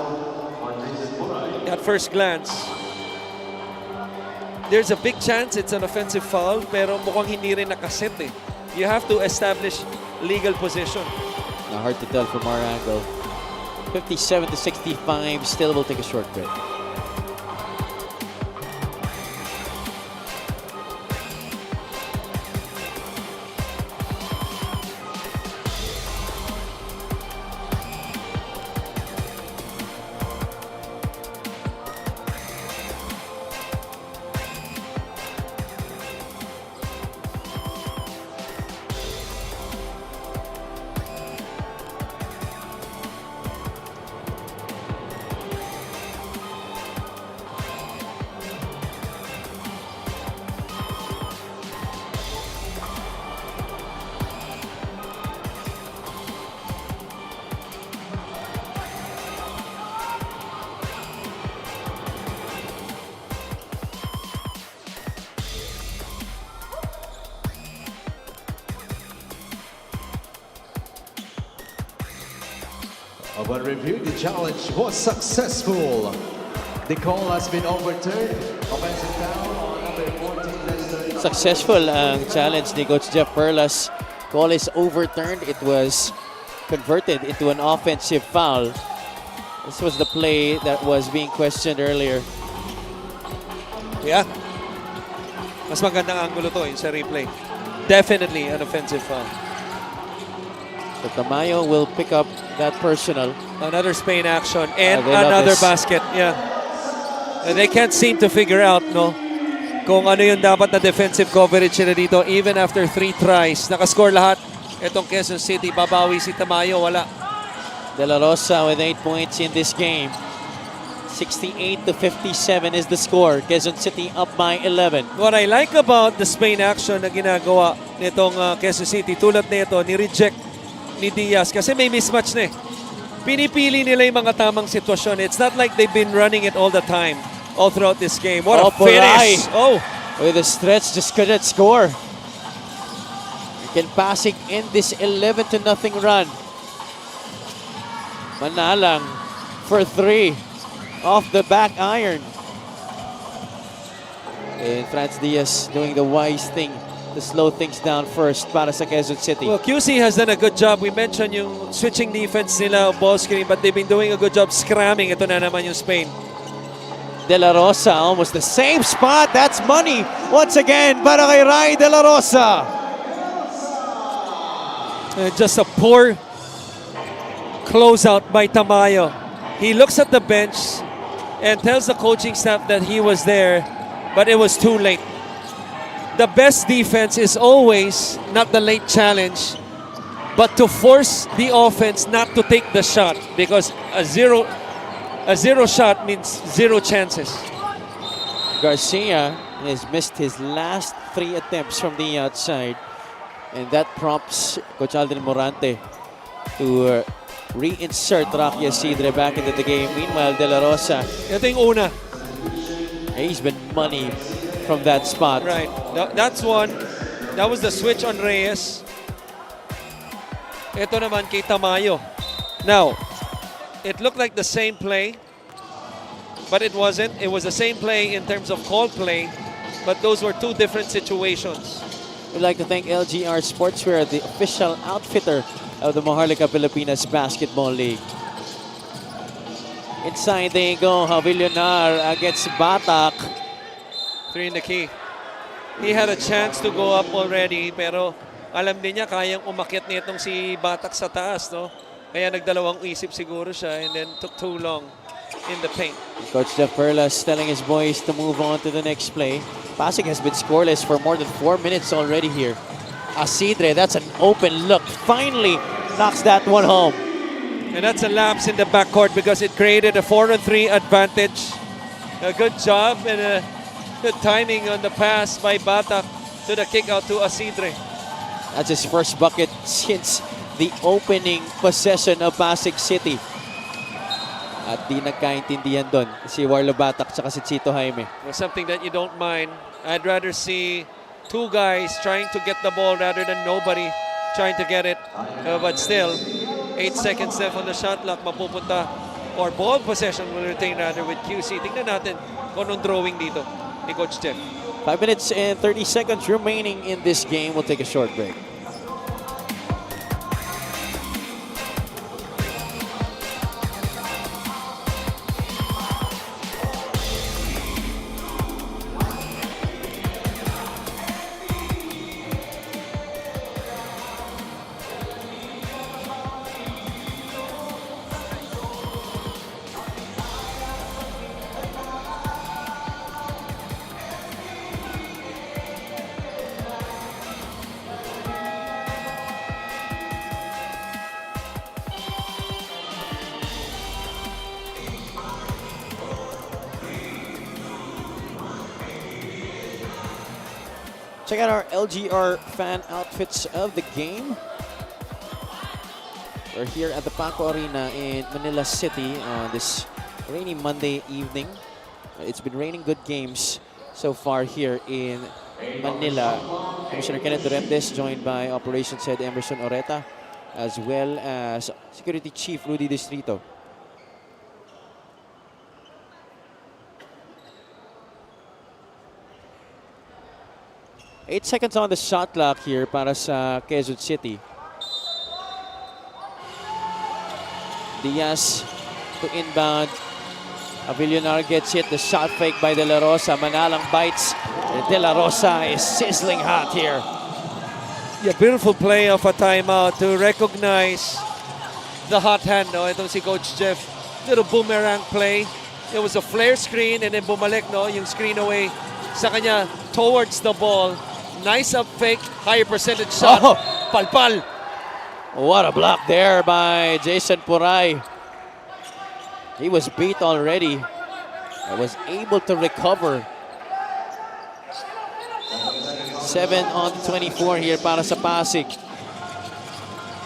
at first glance, there's a big chance it's an offensive foul, pero mukhang hindi rin nakaset eh. You have to establish legal position. Hard to tell from our angle. 57-65, still will take a short break. Upon review, the challenge was successful. The call has been overturned. Offensive foul on number 14, Lester. Successful ang challenge ni Coach Jeff Perlas. Call is overturned. It was converted into an offensive foul. This was the play that was being questioned earlier. Yeah. Mas magandang angulo to sa replay. Definitely an offensive foul. So Tamayo will pick up that personal. Another Spain action and they love another this. basket. Yeah. They can't seem to figure out, no, kung ano yung dapat na defensive coverage nila dito. Even after 3 tries, nakascore lahat. Itong Quezon City, babawi si Tamayo, wala. De La Rosa with 8 points in this game. 68-57 is the score. Quezon City up by 11. What I like about the Spain action na ginagawa nitong Quezon City, tulad nito, ni-reject ni Diaz kasi may mismatch na eh. Pinipili nila yung mga tamang sitwasyon. It's not like they've been running it all the time, all throughout this game. What a finish! Oh! With a stretch, just couldn't score. Can Pasig end this 11-0 run? Manalang for 3 off the back iron. And Franz Diaz doing the wise thing to slow things down first para sa Quezon City. Well, QC has done a good job. We mentioned yung switching defense nila of ball screen, but they've been doing a good job scramming. Ito na naman yung Spain. De La Rosa, almost the same spot. That's money once again para kay Rai De La Rosa. Just a poor closeout by Tamayo. He looks at the bench and tells the coaching staff that he was there, but it was too late. The best defense is always not the late challenge, but to force the offense not to take the shot, because a zero shot means 0 chances. Garcia has missed his last 3 attempts from the outside, and that prompts Coach Alden Morante to reinsert Rocky Isidre back into the game. Meanwhile, De La Rosa, Ito yung una. he's been money from that spot. Right. That's one. That was the switch on Reyes. Ito naman kay Tamayo. Now, it looked like the same play, but it wasn't. It was the same play in terms of call play, but those were 2 different situations. We'd like to thank LGR Sportswear, the official outfitter of the Maharlika Pilipinas Basketball League. Inside they go, Javillonar against Batak. 3 in the key. He had a chance to go up already, pero alam din niya kayang umakyat nitong si Batak sa taas, no? Kaya nagdalawang isip siguro siya and then took too long in the paint. Coach Jeff Perlas telling his boys to move on to the next play. Pasig has been scoreless for more than 4 minutes already here. Isidre, that's an open look. Finally knocks that one home. And that's a lapse in the backcourt because it created a 4-on-3 advantage. A good job and a good timing on the pass by Batak to the kick out to Isidre. That's his first bucket since the opening possession of Pasig City. At di nagkaintindihan doon si Warlo Batak at si Chito Jaime. Something that you don't mind. I'd rather see 2 guys trying to get the ball rather than nobody trying to get it. But still, 8 seconds left on the shot clock. Mapupunta or ball possession will retain rather with QC. Tingnan natin kung anong drawing dito ni Coach Jeff. 5 minutes and 30 seconds remaining in this game. We'll take a short break. Check out our LGR fan outfits of the game. We're here at the Paco Arena in Manila City on this rainy Monday evening. It's been raining good games so far here in Manila. Commissioner Kenneth Durentes joined by Operations Head Emerson Oreta. as well as Security Chief Rudy Distrito. Eight seconds on the shot clock here para sa Quezon City. Diaz to inbound. Avillonar gets hit. The shot fake by De La Rosa. Manalang bites. De La Rosa is sizzling hot here. Yeah, beautiful play of a timeout to recognize the hot hand. No? Itong si Coach Jeff. Little boomerang play. It was a flare screen and then bumalik, no? Yung screen away sa kanya towards the ball. Nice up fake, higher percentage shot. Oh. Palpal. What a block there by Jason Puray. He was beat already. I was able to recover. 7 on 24 here para sa Pasig.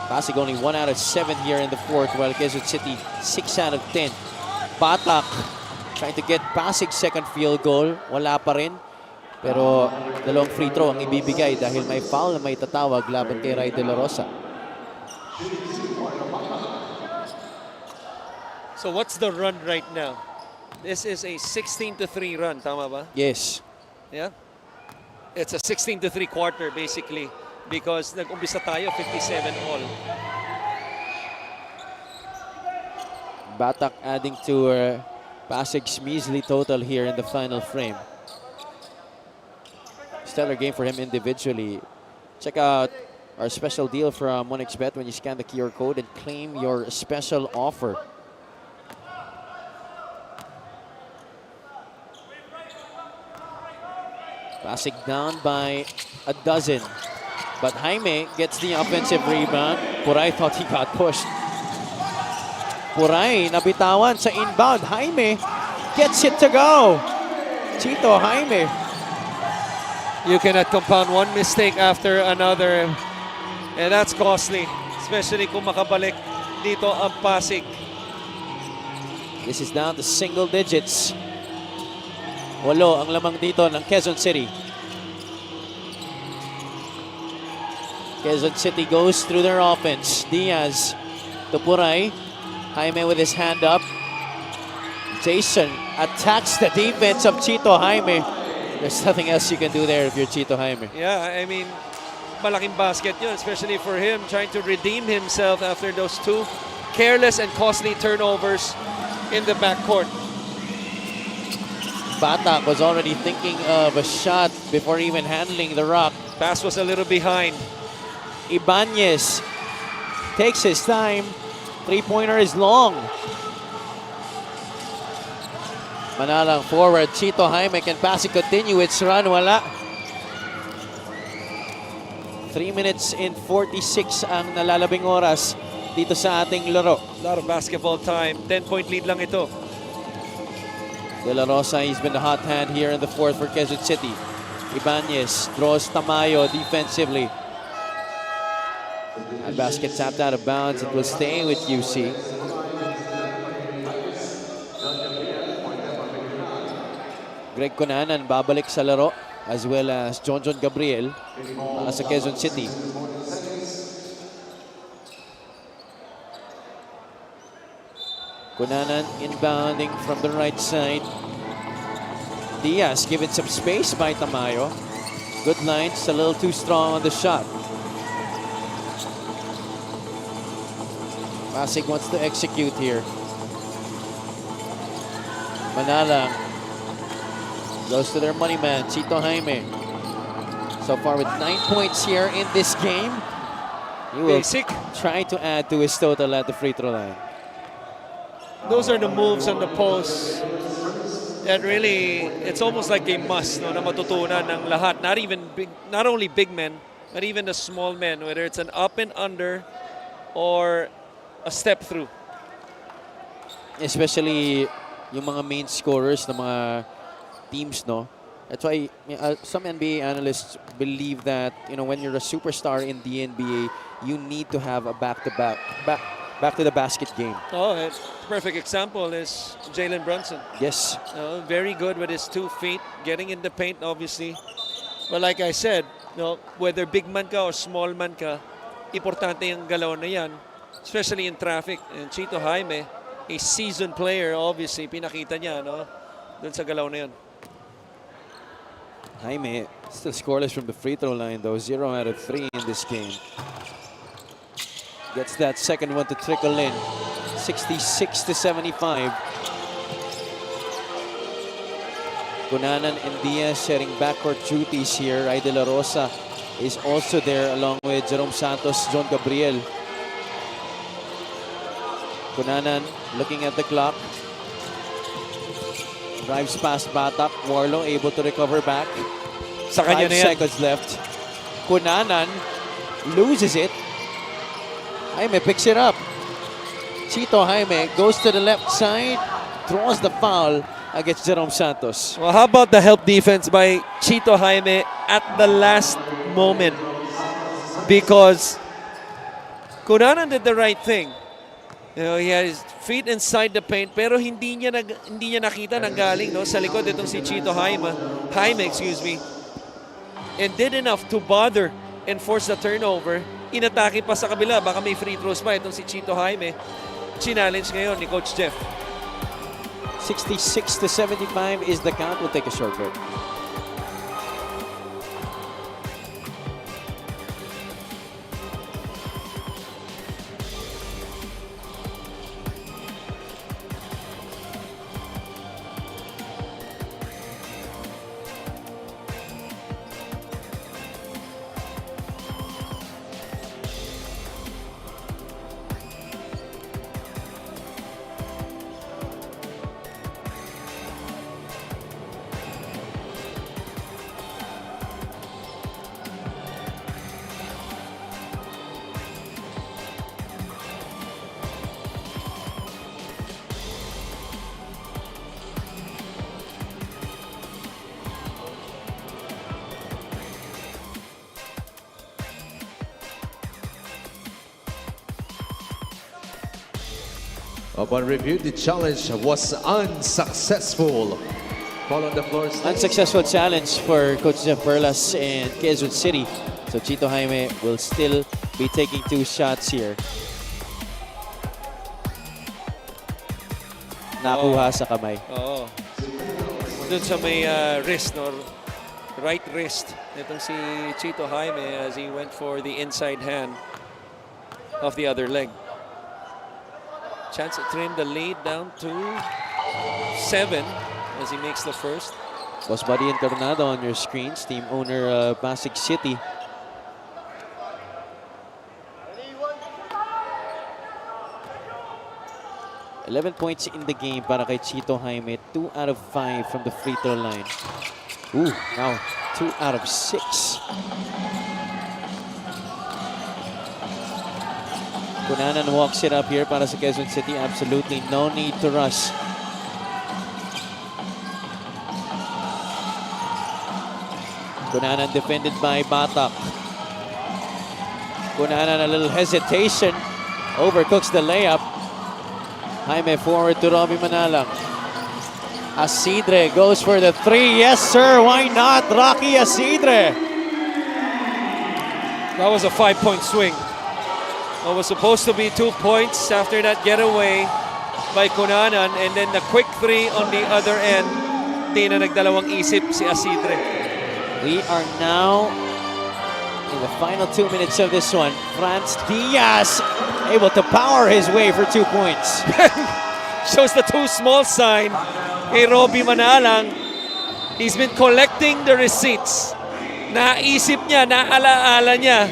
Pasig only 1 out of 7 here in the fourth, while Quezon City 6 out of 10. Batak trying to get Pasig's second field goal. Wala pa rin. Pero dalawang free throw ang ibibigay dahil may foul na may tatawag laban kay Ray De La Rosa. So what's the run right now? This is a 16-3 run, tama ba? Yes. Yeah? It's a 16-3 quarter basically because nag-umpisa tayo 57 all. Batak adding to Pasig's measly total here in the final frame. Stellar game for him individually. Check out our special deal from OneXBet when you scan the QR code and claim your special offer. Pasig down by a dozen. But Jaime gets the offensive rebound. Puray thought he got pushed. Puray nabitawan sa inbound. Jaime gets it to go. Chito Jaime. You cannot compound one mistake after another. And that's costly. Especially kung makabalik dito ang Pasig. This is down to single digits. 8 ang lamang dito ng Quezon City. Quezon City goes through their offense. Diaz to Puray. Jaime with his hand up. Jason attacks the defense of Chito Jaime. There's nothing else you can do there if you're Chito Jaime. Yeah, I mean, malaking basket yun, especially for him trying to redeem himself after those two careless and costly turnovers in the backcourt. Batak was already thinking of a shot before even handling the rock. Pass was a little behind. Ibanez takes his time. Three-pointer is long. Manalang forward. Chito Jaime, can Pasig continue its run? Wala. 3 minutes and 46 ang nalalabing oras dito sa ating laro. A lot of basketball time. 10-point lead lang ito. De La Rosa, he's been the hot hand here in the fourth for Quezon City. Ibanez draws Tamayo defensively. That basket tapped out of bounds. It will stay with UC. Greg Cunanan babalik sa laro, as well as John Gabriel para sa Quezon City. Cunanan inbounding from the right side. Diaz given some space by Tamayo. Good line, just a little too strong on the shot. Pasig wants to execute here. Manalang goes to their money man, Chito Jaime. So far with 9 points here in this game. He will try to add to his total at the free throw line. Those are the moves on the post that really, it's almost like a must, no, na matutunan ng lahat. Not only big men, but even the small men, whether it's an up and under or a step through. Especially yung mga main scorers ng mga teams, no? That's why some NBA analysts believe that, you know, when you're a superstar in the NBA, you need to have a back to the basket game. Oh, a perfect example is Jalen Brunson. Yes. Very good with his 2 feet, getting in the paint, obviously. But like I said, whether big man ka or small man ka, importante yung galaw na yan, especially in traffic. And Chito Jaime, a seasoned player, obviously, pinakita niya, no? Doon sa galaw na yan. Jaime still scoreless from the free throw line though. 0 out of 3 in this game. Gets that second one to trickle in. 66-75. Cunanan and Diaz sharing backcourt duties here. Ray De La Rosa is also there along with Jerome Santos, John Gabriel. Cunanan looking at the clock. Drives past Batak. Warlow able to recover back. Sa kanya 5 na yan. seconds left. Cunanan loses it. Jaime picks it up. Chito Jaime goes to the left side. Draws the foul against Jerome Santos. Well, how about the help defense by Chito Jaime at the last moment? Because Cunanan did the right thing. You know, he had his feet inside the paint, pero hindi niya nakita nang galing, no, sa likod itong si Chito Jaime, excuse me, and did enough to bother and force the turnover. Inatake pa sa kabila, baka may free throws pa itong si Chito Jaime. Challenge ngayon ni Coach Jeff. 66-75 is the count. We'll take a short break. Upon review, the challenge was unsuccessful. Ball on the floor. Unsuccessful challenge for Coach Jeff Perlas and Quezon City. So Chito Jaime will still be taking 2 shots here. Nakuha sa kamay. Oo. Doon sa may wrist, no? Right wrist. Itong si Chito Jaime as he went for the inside hand of the other leg. Chance to trim the lead down to 7 as he makes the first. Boss Buddy Encarnado on your screens, team owner Pasig City. $11 points in the game para kay Chito Jaime. 2 out of 5 from the free throw line. Ooh, now 2 out of 6. Cunanan walks it up here para sa Quezon City. Absolutely no need to rush. Cunanan defended by Batak. Cunanan a little hesitation. Overcooks the layup. Jaime forward to Robbie Manalang. Asidre goes for the 3. Yes, sir. Why not? Rocky Asidre. That was a 5-point swing. It was supposed to be 2 points after that getaway by Cunanan, and then the quick 3 on the other end. Di na nagdalawang isip si Asidre. We are now in the final 2 minutes of this one. Franz Diaz able to power his way for 2 points. Shows the too small sign. Kay Robbie Manalang, he's been collecting the receipts. Naisip niya, naalaala niya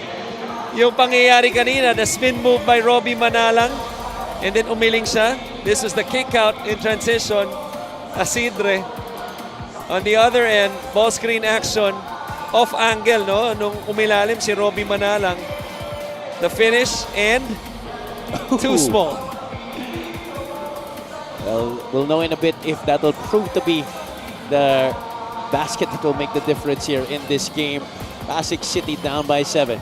yung pangyayari kanina, the spin move by Robbie Manalang, and then umiling siya. This was the kick out in transition. Asidre. On the other end, ball screen action, off angle, no? Nung umilalim si Robbie Manalang. The finish and too small. Well, we'll know in a bit if that will prove to be the basket that will make the difference here in this game. Pasig City down by 7.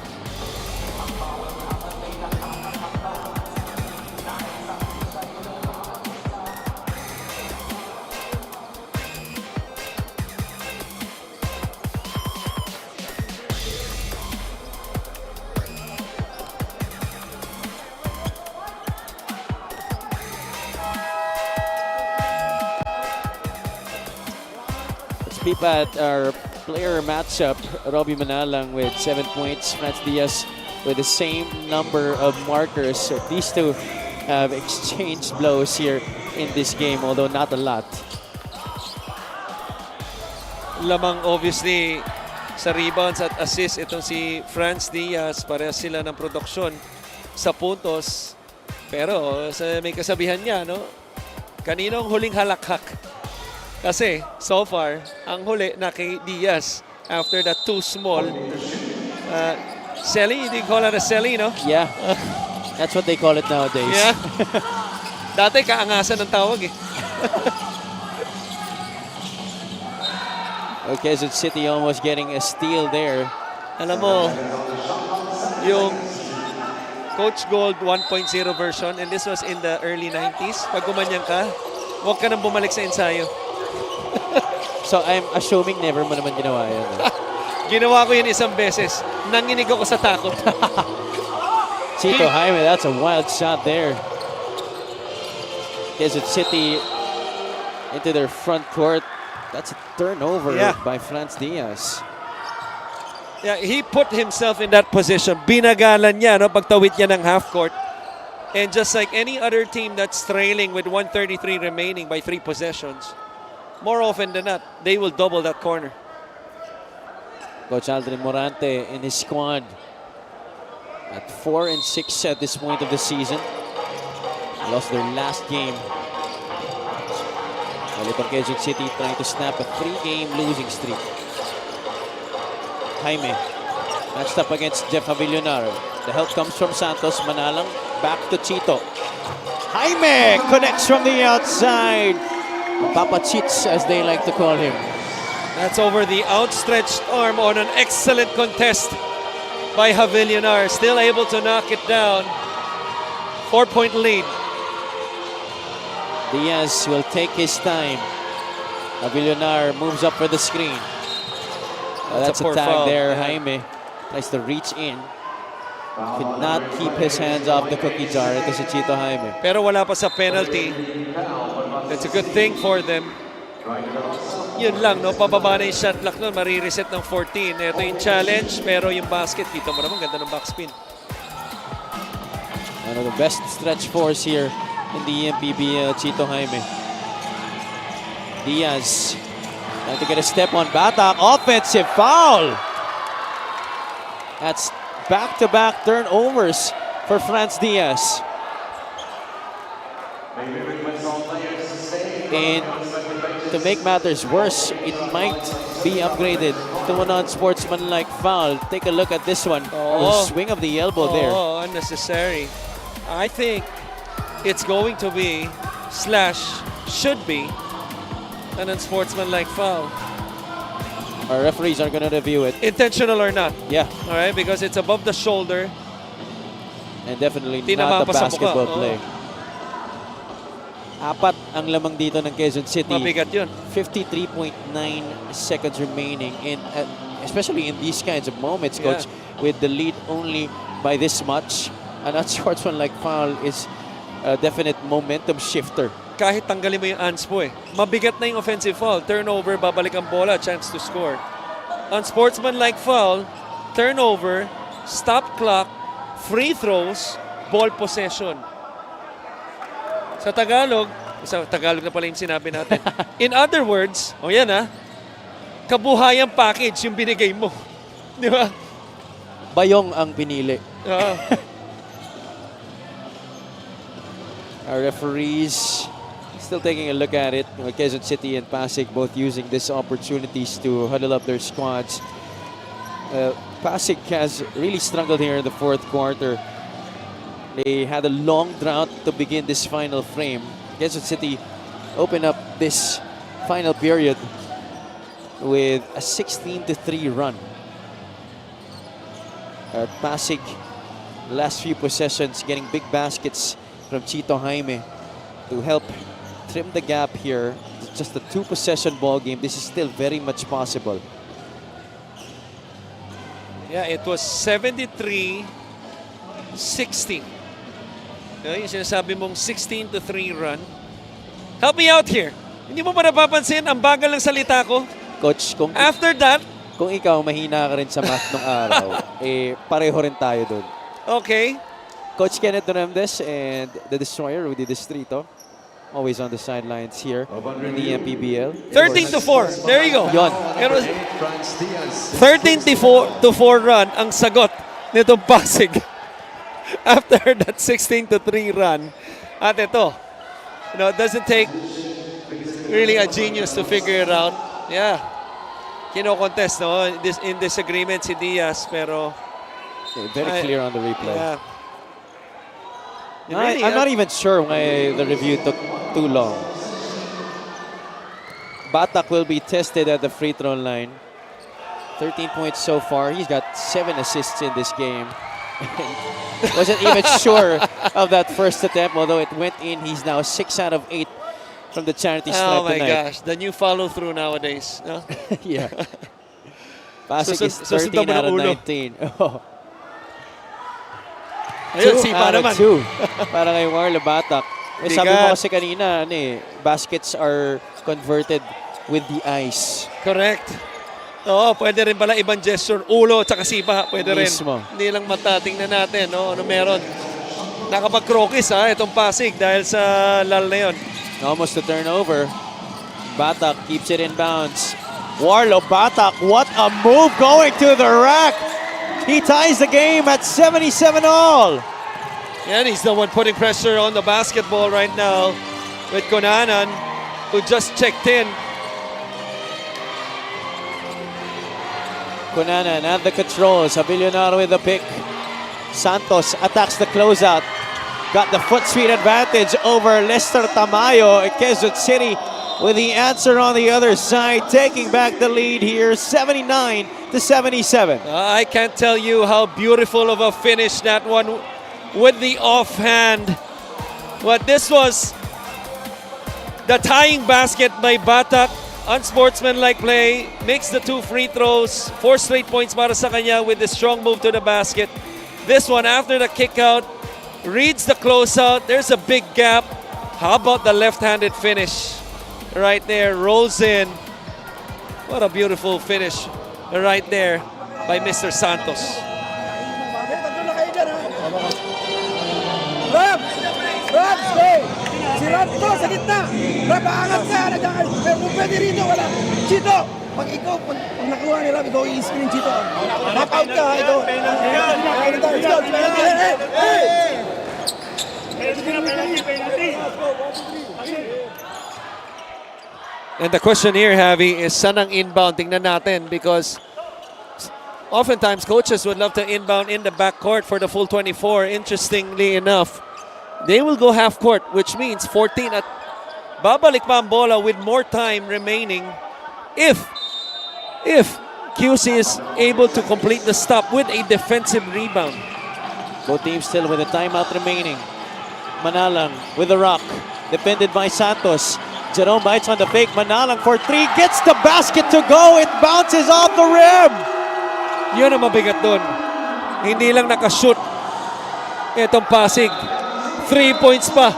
peep at our player matchup. Robbie Manalang with 7 points. Franz Diaz with the same number of markers. So these two have exchanged blows here in this game, although not a lot. Lamang obviously sa rebounds at assist itong si Franz Diaz. Parehas sila ng produksyon sa puntos. Pero may kasabihan niya, no? Kanino ang huling halakhak? Kasi so far, ang huli na kay Diaz after that too small. Selly, you call it a Selly, no? Yeah, that's what they call it nowadays. Yeah. Dati kaangasan ng tawag eh. Quezon City almost getting a steal there. Alam mo, yung Coach Gold 1.0 version, and this was in the early 90s. Pag kumanyang ka, huwag ka nang bumalik sa ensayo. So I'm assuming never mo naman ginawa yun. Ginawa ko yun isang beses. Nanginig ako sa takot. Chito Jaime, that's a wild shot there. Quezon City into their front court. That's a turnover by Franz Diaz. Yeah, he put himself in that position. Binagalan niya, no, pagtawid niya ng half court. And just like any other team that's trailing with 133 remaining by 3 possessions, more often than not, they will double that corner. Coach Aldrin Morante and his squad at 4-6 at this point of the season. Lost their last game. Well, Quezon City trying to snap a 3-game losing streak. Jaime matched up against Jeff Avillonar. The help comes from Santos. Manalang back to Chito. Jaime connects from the outside. Papa Chits, as they like to call him. That's over the outstretched arm on an excellent contest by Avillonar. Still able to knock it down. 4-point lead. Diaz will take his time. Avillonar moves up for the screen. That's a tag there. Jaime tries to reach in. Could not keep his hands off the cookie jar. Ito si Chito Jaime. Pero wala pa sa penalty. That's a good thing for them. Yun lang, no? Pababa na yung shot clock nun. Marireset ng 14. Ito yung challenge, pero yung basket, kita mo naman, ganda ng backspin. One of the best stretch fours here in the MPBL, Chito Jaime. Diaz trying to get a step on Batak. Offensive foul. That's back-to-back turnovers for Franz Diaz. And to make matters worse, it might be upgraded to a non-sportsmanlike foul. Take a look at this one. Oh, swing of the elbow there. Oh, unnecessary. I think it's going to be / should be an unsportsmanlike foul. Our referees are going to review it. Intentional or not. Yeah. All right, because it's above the shoulder. And definitely Tinama not a pa sa basketball mukha. play. Apat ang lamang dito ng Quezon City. Mabigat yun. 53.9 seconds remaining. And especially in these kinds of moments, Coach, with the lead only by this much, an unsportsmanlike foul is a definite momentum shifter. Kahit tanggalin mo yung anspo eh. Mabigat na yung offensive foul. Turnover, babalik ang bola, chance to score. Unsportsmanlike foul, turnover, stop clock, free throws, ball possession. Sa Tagalog na pala yung sinabi natin. In other words, yan kabuhayang package yung binigay mo. Di ba? Bayong ang pinili. Our referees still taking a look at it. Quezon City and Pasig both using these opportunities to huddle up their squads. Pasig has really struggled here in the fourth quarter. They had a long drought to begin this final frame. Quezon City opened up this final period with a 16-3 run. Pasig, last few possessions, getting big baskets from Chito Jaime to help trim the gap here. It's just a 2-possession ball game. This is still very much possible. Yeah, it was 73-60. Okay, yung sinasabi mong 16-3 run. Help me out here. Hindi mo ba napapansin? Ang bagal ng salita ko. Coach, After that, kung ikaw mahina ka rin sa math nung araw, pareho rin tayo dun. okay. Coach Kenneth Donemdes and the Destroyer with the Distrito. Always on the sidelines here in the MPBL. 13-4. There you go. Yon. It was 13-4 run ang sagot nitong Pasig after that 16-3 run. At ito, it doesn't take really a genius to figure it out. Yeah. Kino-contest, no? In disagreement si Diaz, pero Very clear on the replay. yeah. I'm not even sure why the review took too long. Batak will be tested at the free throw line. 13 points so far. He's got 7 assists in this game. Wasn't even sure of that first attempt, although it went in. He's now 6 out of 8 from the charity stripe Oh my tonight. gosh, the new follow through nowadays. No? Yeah. Pasig is Susundan 13 mo out ng of ulo. 19. Oh. Ayun, 2 sipa out of naman. 2 para kay Warlo Batak. Sabi mo Bigat. kasi kanina, baskets are converted with the eyes. Correct. Oo, pwede rin pala ibang gesture. Ulo at saka sipa, pwede rin. Mismo. Hindi lang mata. Tingnan natin, no? Ano meron. Nakapag-krokis, itong Pasig dahil sa lal na yun. Almost a turnover. Batak keeps it in bounds. Warlo Batak, what a move going to the rack. He ties the game at 77 all. And he's the one putting pressure on the basketball right now with Konanan, who just checked in. Kunanan at the controls. Abilionato with the pick. Santos attacks the closeout. Got the foot speed advantage over Lester Tamayo at Quezon City with the answer on the other side, taking back the lead here, 79-77. I can't tell you how beautiful of a finish that one with the offhand. But this was the tying basket by Batak. Unsportsmanlike play, makes the 2 free throws, 4 straight points para sa kanya with the strong move to the basket. This one after the kick out, reads the closeout. There's a big gap. How about the left-handed finish? Right there, rolls in. What a beautiful finish right there by Mr. Santos. Rob! Rob, stay! Si Rob to sa gitna! Rob, aangat ka! Pero kung pwede rito, wala. Chito! Pag nakuha nila, ikaw i-screen Chito. Knock out ka, ikaw. And the question here, Javi, is saan ang inbound? Tingnan natin because oftentimes coaches would love to inbound in the backcourt for the full 24. Interestingly enough, they will go half court, which means 14 at babalik pa ang bola with more time remaining if QC is able to complete the stop with a defensive rebound. Both teams still with a timeout remaining. Manalang with the rock, defended by Santos. Jerome bites on the fake. Manalang for 3, gets the basket to go. It bounces off the rim. Yun ang mabigat doon. Hindi lang nakashoot itong Pasig. 3 points pa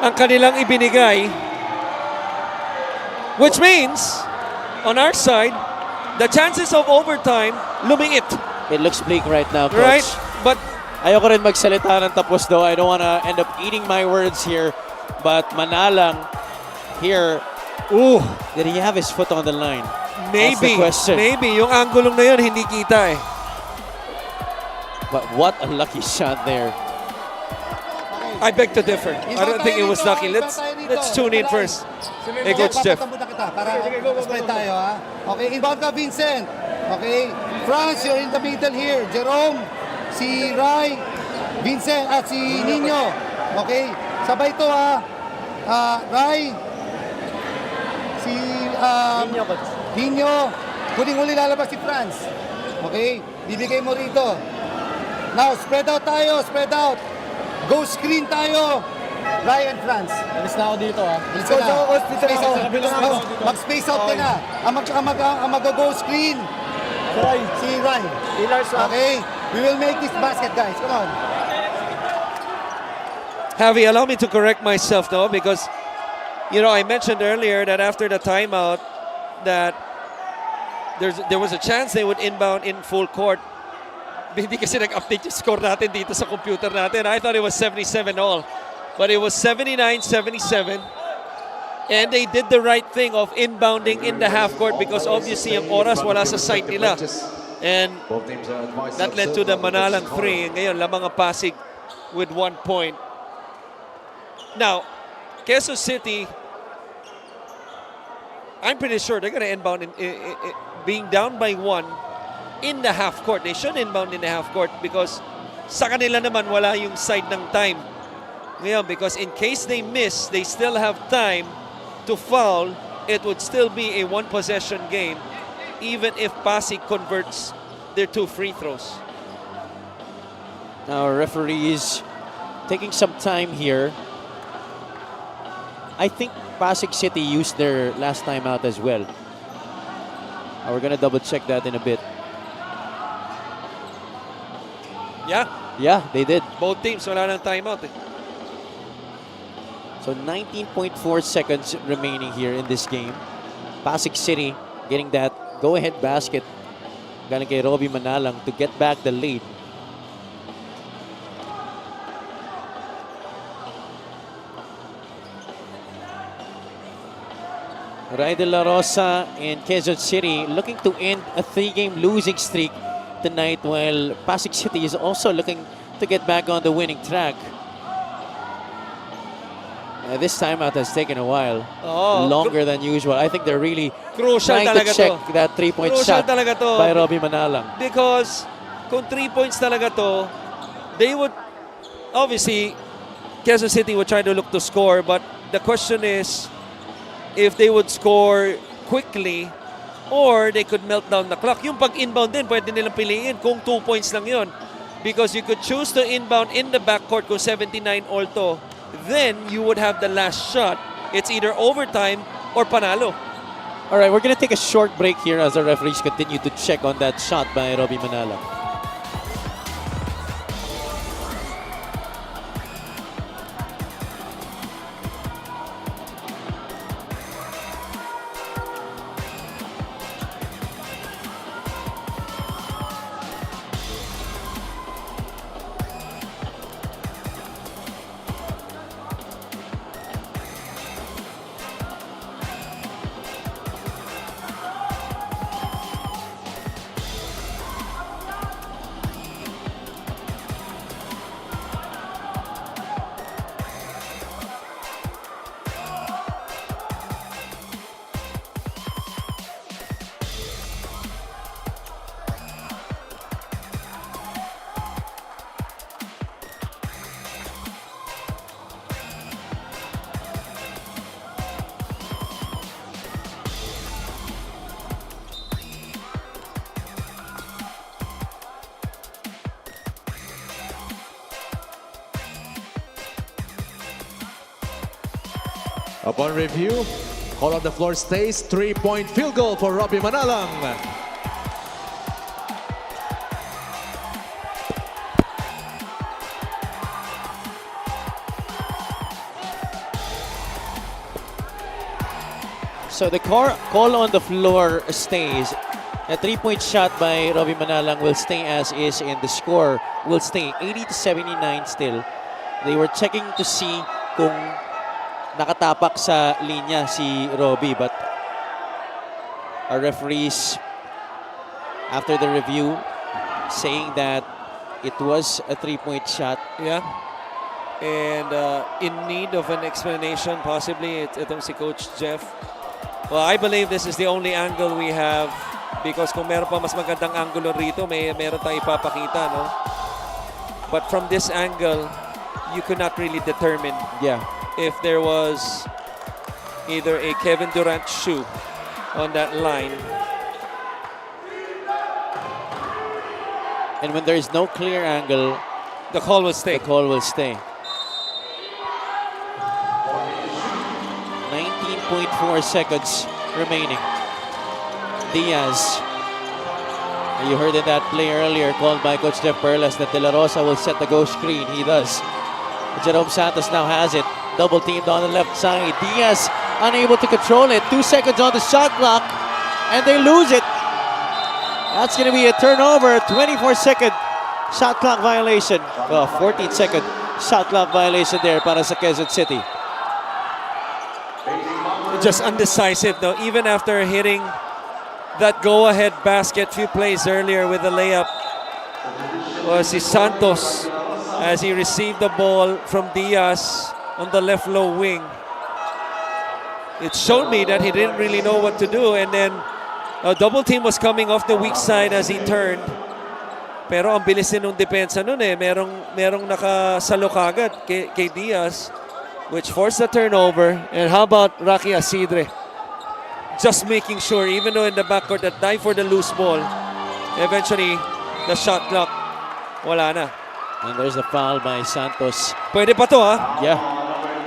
ang kanilang ibinigay. Which means, on our side, the chances of overtime, lumingit. It looks bleak right now, Coach. Right? But Ayoko rin magsalita ng tapos though. I don't want to end up eating my words here. But Manalang here, did he have his foot on the line? That's the question. maybe. Yung angulong na yun, hindi kita eh. But what a lucky shot there. I beg to differ. I don't think it was lucky. Let's tune in first. Hey, Coach Jeff. Para spread tayo, ha? Okay, inbound ka, Vincent. Okay, France, you're in the middle here. Jerome, si Rai, Vincent, at si Nino. Okay, sabay to, ha? Rai, si Nino, huling-huli lalabas si France. Okay, bibigay mo rito. Now, spread out tayo, spread out. Go screen tayo. Ryan France. Alis na ako dito, ha. Alis ka na. Space out. Mag-space out ka na. Ang mag-go screen. Si Ryan. Okay? We will make this basket, guys. Come on. Javi, allow me to correct myself though, because I mentioned earlier that after the timeout that there was a chance they would inbound in full court. Hindi kasi nag-update yung score natin dito sa computer natin. I thought it was 77 all. But it was 79-77. And they did the right thing of inbounding in the half court because obviously ang oras wala sa site nila. And that led to the Manalang 3. Ngayon, lamang ang Pasig with 1 point. Now, Quezon City, I'm pretty sure they're going to inbound being down by 1 in the half court. They should inbound in the half court because sa kanila naman wala yung side ng time. Ngayon, because in case they miss, they still have time to foul. It would still be a one-possession game even if Pasig converts their 2 free throws. Now, referee is taking some time here. I think Pasig City used their last timeout as well. We're gonna double check that in a bit. Yeah, they did. both teams wala ng timeout. So 19.4 seconds remaining here in this game. Pasig City getting that go-ahead basket galing kay Robbie Manalang to get back the lead. Ray de la Rosa and Quezon City looking to end a 3-game losing streak tonight, while Pasig City is also looking to get back on the winning track. This timeout has taken a while, longer than usual. I think they're really Crucial trying to talaga check to. that 3-point Crucial shot talaga to. by Robbie Manalang. Because kung 3 points talaga to, they would, obviously, Quezon City would try to look to score, but the question is if they would score quickly or they could melt down the clock. Yung pag-inbound din, pwede nilang piliin kung 2 points lang yun. Because you could choose to inbound in the backcourt kung 79 all to. Then you would have the last shot. It's either overtime or panalo. All right, we're going to take a short break here as the referees continue to check on that shot by Robbie Manalang. Upon review, call on the floor stays. 3-point field goal for Robbie Manalang. So the call on the floor stays. A 3-point shot by Robbie Manalang will stay as is, and the score will stay 80-79 still. They were checking to see kung nakatapak sa linya si Robbie, but our referees, after the review, saying that it was a 3-point shot. Yeah. And in need of an explanation, possibly, itong si Coach Jeff. Well, I believe this is the only angle we have because kung meron pa mas magandang angulo rito, meron tayong ipapakita, no? But from this angle, you could not really determine if there was either a Kevin Durant shoe on that line. And when there is no clear angle, the call will stay. The call will stay. 19.4 seconds remaining. Diaz. You heard in that play earlier called by Coach Jeff Perlas that De La Rosa will set the go screen. He does. Jerome Santos now has it. Double teamed on the left side. Diaz unable to control it. 2 seconds on the shot clock. And they lose it. That's going to be a turnover, 24-second shot clock violation. Well, 14-second shot clock violation there para sa Quezon City. Just undecisive though, even after hitting that go-ahead basket few plays earlier with the layup. Was si Santos as he received the ball from Diaz on the left low wing. It showed me that he didn't really know what to do, and then a double team was coming off the weak side as he turned. Pero ang bilis din ng depensa nun eh. Merong nakasalo kagad kay Diaz, which forced the turnover. And how about Rocky Asidre? Just making sure, even though in the backcourt, that dive for the loose ball. Eventually, the shot clock, wala na. And there's a foul by Santos. Pwede pa to ha? Yeah.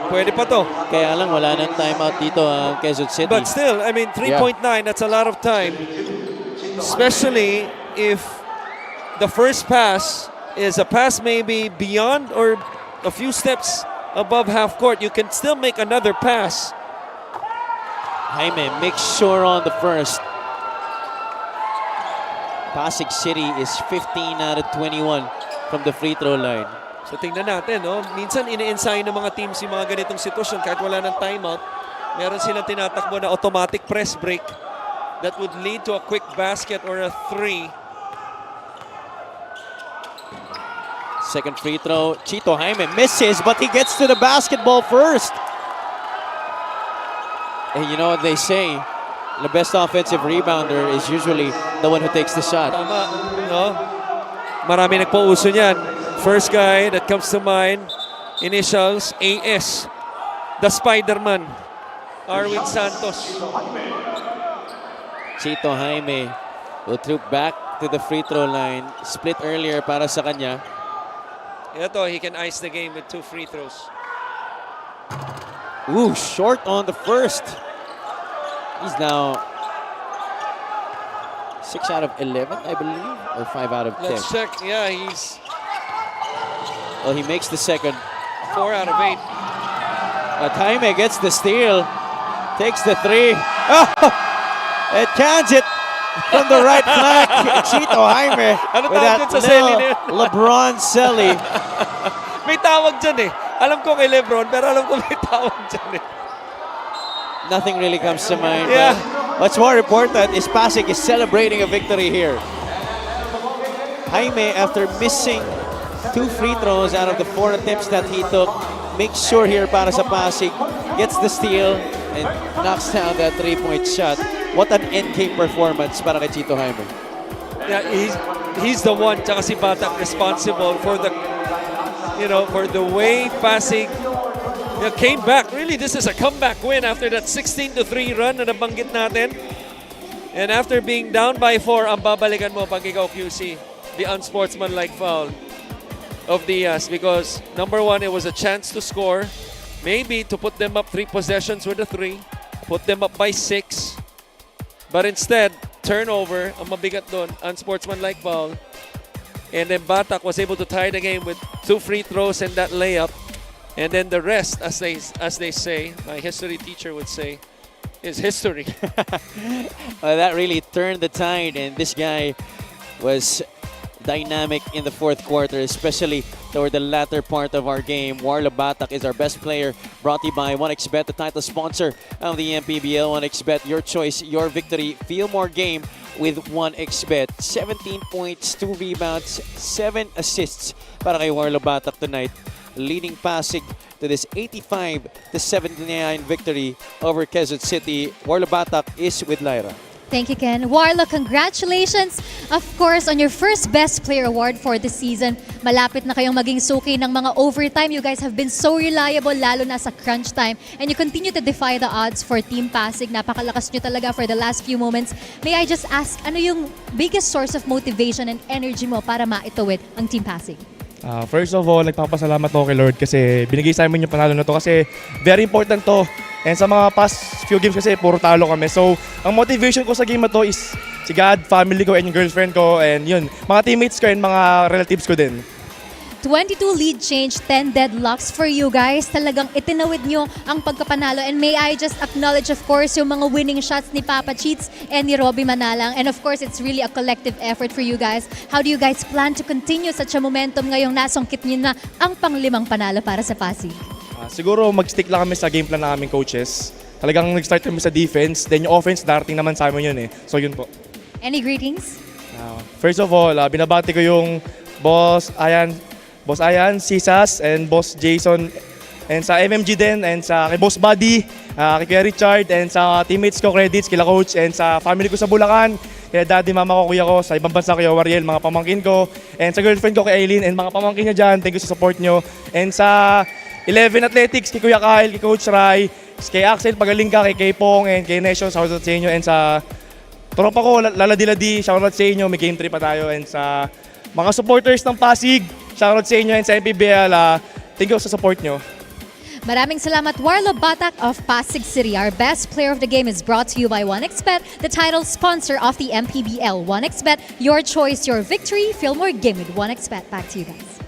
Pwede pa to. Kaya lang wala nang timeout dito ang Quezon City. But still, I mean, 3.9, that's a lot of time. Especially if the first pass is a pass maybe beyond or a few steps above half court. You can still make another pass. Jaime makes sure on the first. Pasig City is 15 out of 21 from the free throw line. So tingnan natin, no? Minsan ini-ensayo ng mga teams yung mga ganitong sitwasyon kahit wala ng timeout. Meron silang tinatakbo na automatic press break that would lead to a quick basket or a three. Second free throw, Chito Jaime misses, but he gets to the basketball first. And you know what they say, the best offensive rebounder is usually the one who takes the shot. Tama, no? Marami nagpauso niyan. First guy that comes to mind, initials, AS, the Spider-Man, Arwin Santos. Chito Jaime will troop back to the free throw line. Split earlier para sa kanya. Ito, he can ice the game with 2 free throws. Ooh, short on the first. He's now 6 out of 11, I believe, or 5 out of 10. Let's check. Yeah, he's Well, he makes the second. 4 out of 8. Jaime gets the steal, takes the three. Oh, it cans it from the right flank. Chito Jaime Ano with tawag that dun sa Selly na yun? LeBron Selly. May tawag dyan eh. Alam ko kay Lebron, pero alam ko may tawag dyan eh. Nothing really comes to mind. Yeah. But what's more important is Pasig is celebrating a victory here. Jaime, after missing 2 free throws out of the 4 attempts that he took, makes sure here para sa Pasig, gets the steal and knocks down that 3-point shot. What an end-game performance para kay Chito Jaime. Yeah, he's the one, tsaka si Batak, responsible for the, for the way Pasig came back. Really, this is a comeback win after that 16-3 run na nabanggit natin. And after being down by 4, ang babalikan mo pag ikaw QC, the unsportsmanlike foul of Diaz, because number 1, it was a chance to score, maybe to put them up 3 possessions with a 3, put them up by 6, but instead, turnover, ang mabigat doon, unsportsmanlike foul, and then Batak was able to tie the game with 2 free throws and that layup, and then the rest, as they say, my history teacher would say, is history. Well, that really turned the tide, and this guy was dynamic in the fourth quarter, especially toward the latter part of our game. Warlo Batak is our best player, brought to you by 1xBet, the title sponsor of the MPBL. 1xBet, your choice, your victory. Feel more game with 1xBet. 17 points, 2 rebounds, 7 assists para kay Warlo Batak tonight, leading Pasig to this 85-79 victory over Quezon City. Warlo Batak is with Lyra. Thank you, Ken. Warlo, congratulations, of course, on your first Best Player Award for the season. Malapit na kayong maging suki ng mga overtime. You guys have been so reliable, lalo na sa crunch time. And you continue to defy the odds for Team Pasig. Napakalakas nyo talaga for the last few moments. May I just ask, ano yung biggest source of motivation and energy mo para maituwid ang Team Pasig? First of all, nagpapasalamat ako kay Lord kasi binigay sa amin yung panalo na to kasi very important to. And sa mga past few games kasi puro talo kami. So, ang motivation ko sa game na to is si God, family ko, and yung girlfriend ko, and yun, mga teammates ko and mga relatives ko din. 22 lead change, 10 deadlocks for you guys. Talagang itinawid nyo ang pagkapanalo. And may I just acknowledge, of course, yung mga winning shots ni Papa Cheats and ni Robbie Manalang. And of course, it's really a collective effort for you guys. How do you guys plan to continue such a momentum ngayong nasungkit nyo na ang panglimang panalo para sa Pasig? Siguro mag-stick lang kami sa game plan ng aming coaches. Talagang nag-start kami sa defense, then yung offense, darating naman sa amin yun eh. So yun po. Any greetings? First of all, binabati ko yung Boss Ayan, Sisas, and Boss Jason, and sa MMG din, and sa kay Boss Buddy, kay Kuya Richard, and sa teammates ko, credits, kila coach, and sa family ko sa Bulacan, kaya daddy, mama ko, kuya ko, sa ibang bansa, Kuya Wariel, mga pamangkin ko, and sa girlfriend ko, kay Aileen, and mga pamangkin niya dyan, thank you sa support nyo. And sa 11 Athletics, kay Kuya Kyle, kay Coach Rai, kay Axel, pagaling ka, kay Kpong, and kay Nation, shoutout sa inyo, and sa tropa ko, Laladi-Ladi, shoutout sa inyo, may game 3 pa tayo, and sa mga supporters ng Pasig, shoutout sa inyo, and sa MPBL, thank you sa support nyo. Maraming salamat, Warlo Batak of Pasig City. Our best player of the game is brought to you by 1xBet, the title sponsor of the MPBL. 1xBet, your choice, your victory. Feel more game with 1xBet. Back to you guys.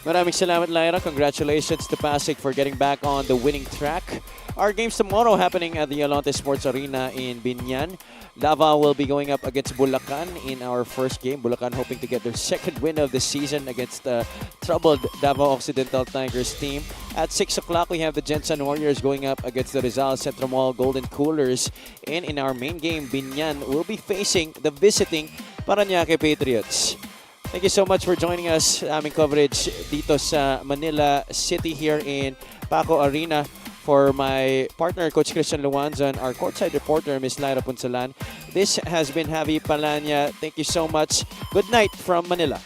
Maraming salamat, Lyra. Congratulations to Pasig for getting back on the winning track. Our games tomorrow happening at the Alonte Sports Arena in Binyan. Davao will be going up against Bulacan in our first game. Bulacan hoping to get their second win of the season against the troubled Davao Occidental Tigers team. At 6 o'clock, we have the Jensen Warriors going up against the Rizal Centro Mall Golden Coolers. And in our main game, Binyan will be facing the visiting Parañaque Patriots. Thank you so much for joining us sa aming coverage dito sa Manila City here in Paco Arena. For my partner, Coach Christian Luanzon, our courtside reporter, Ms. Lyra Punsalan. This has been Javi Palanya. Thank you so much. Good night from Manila.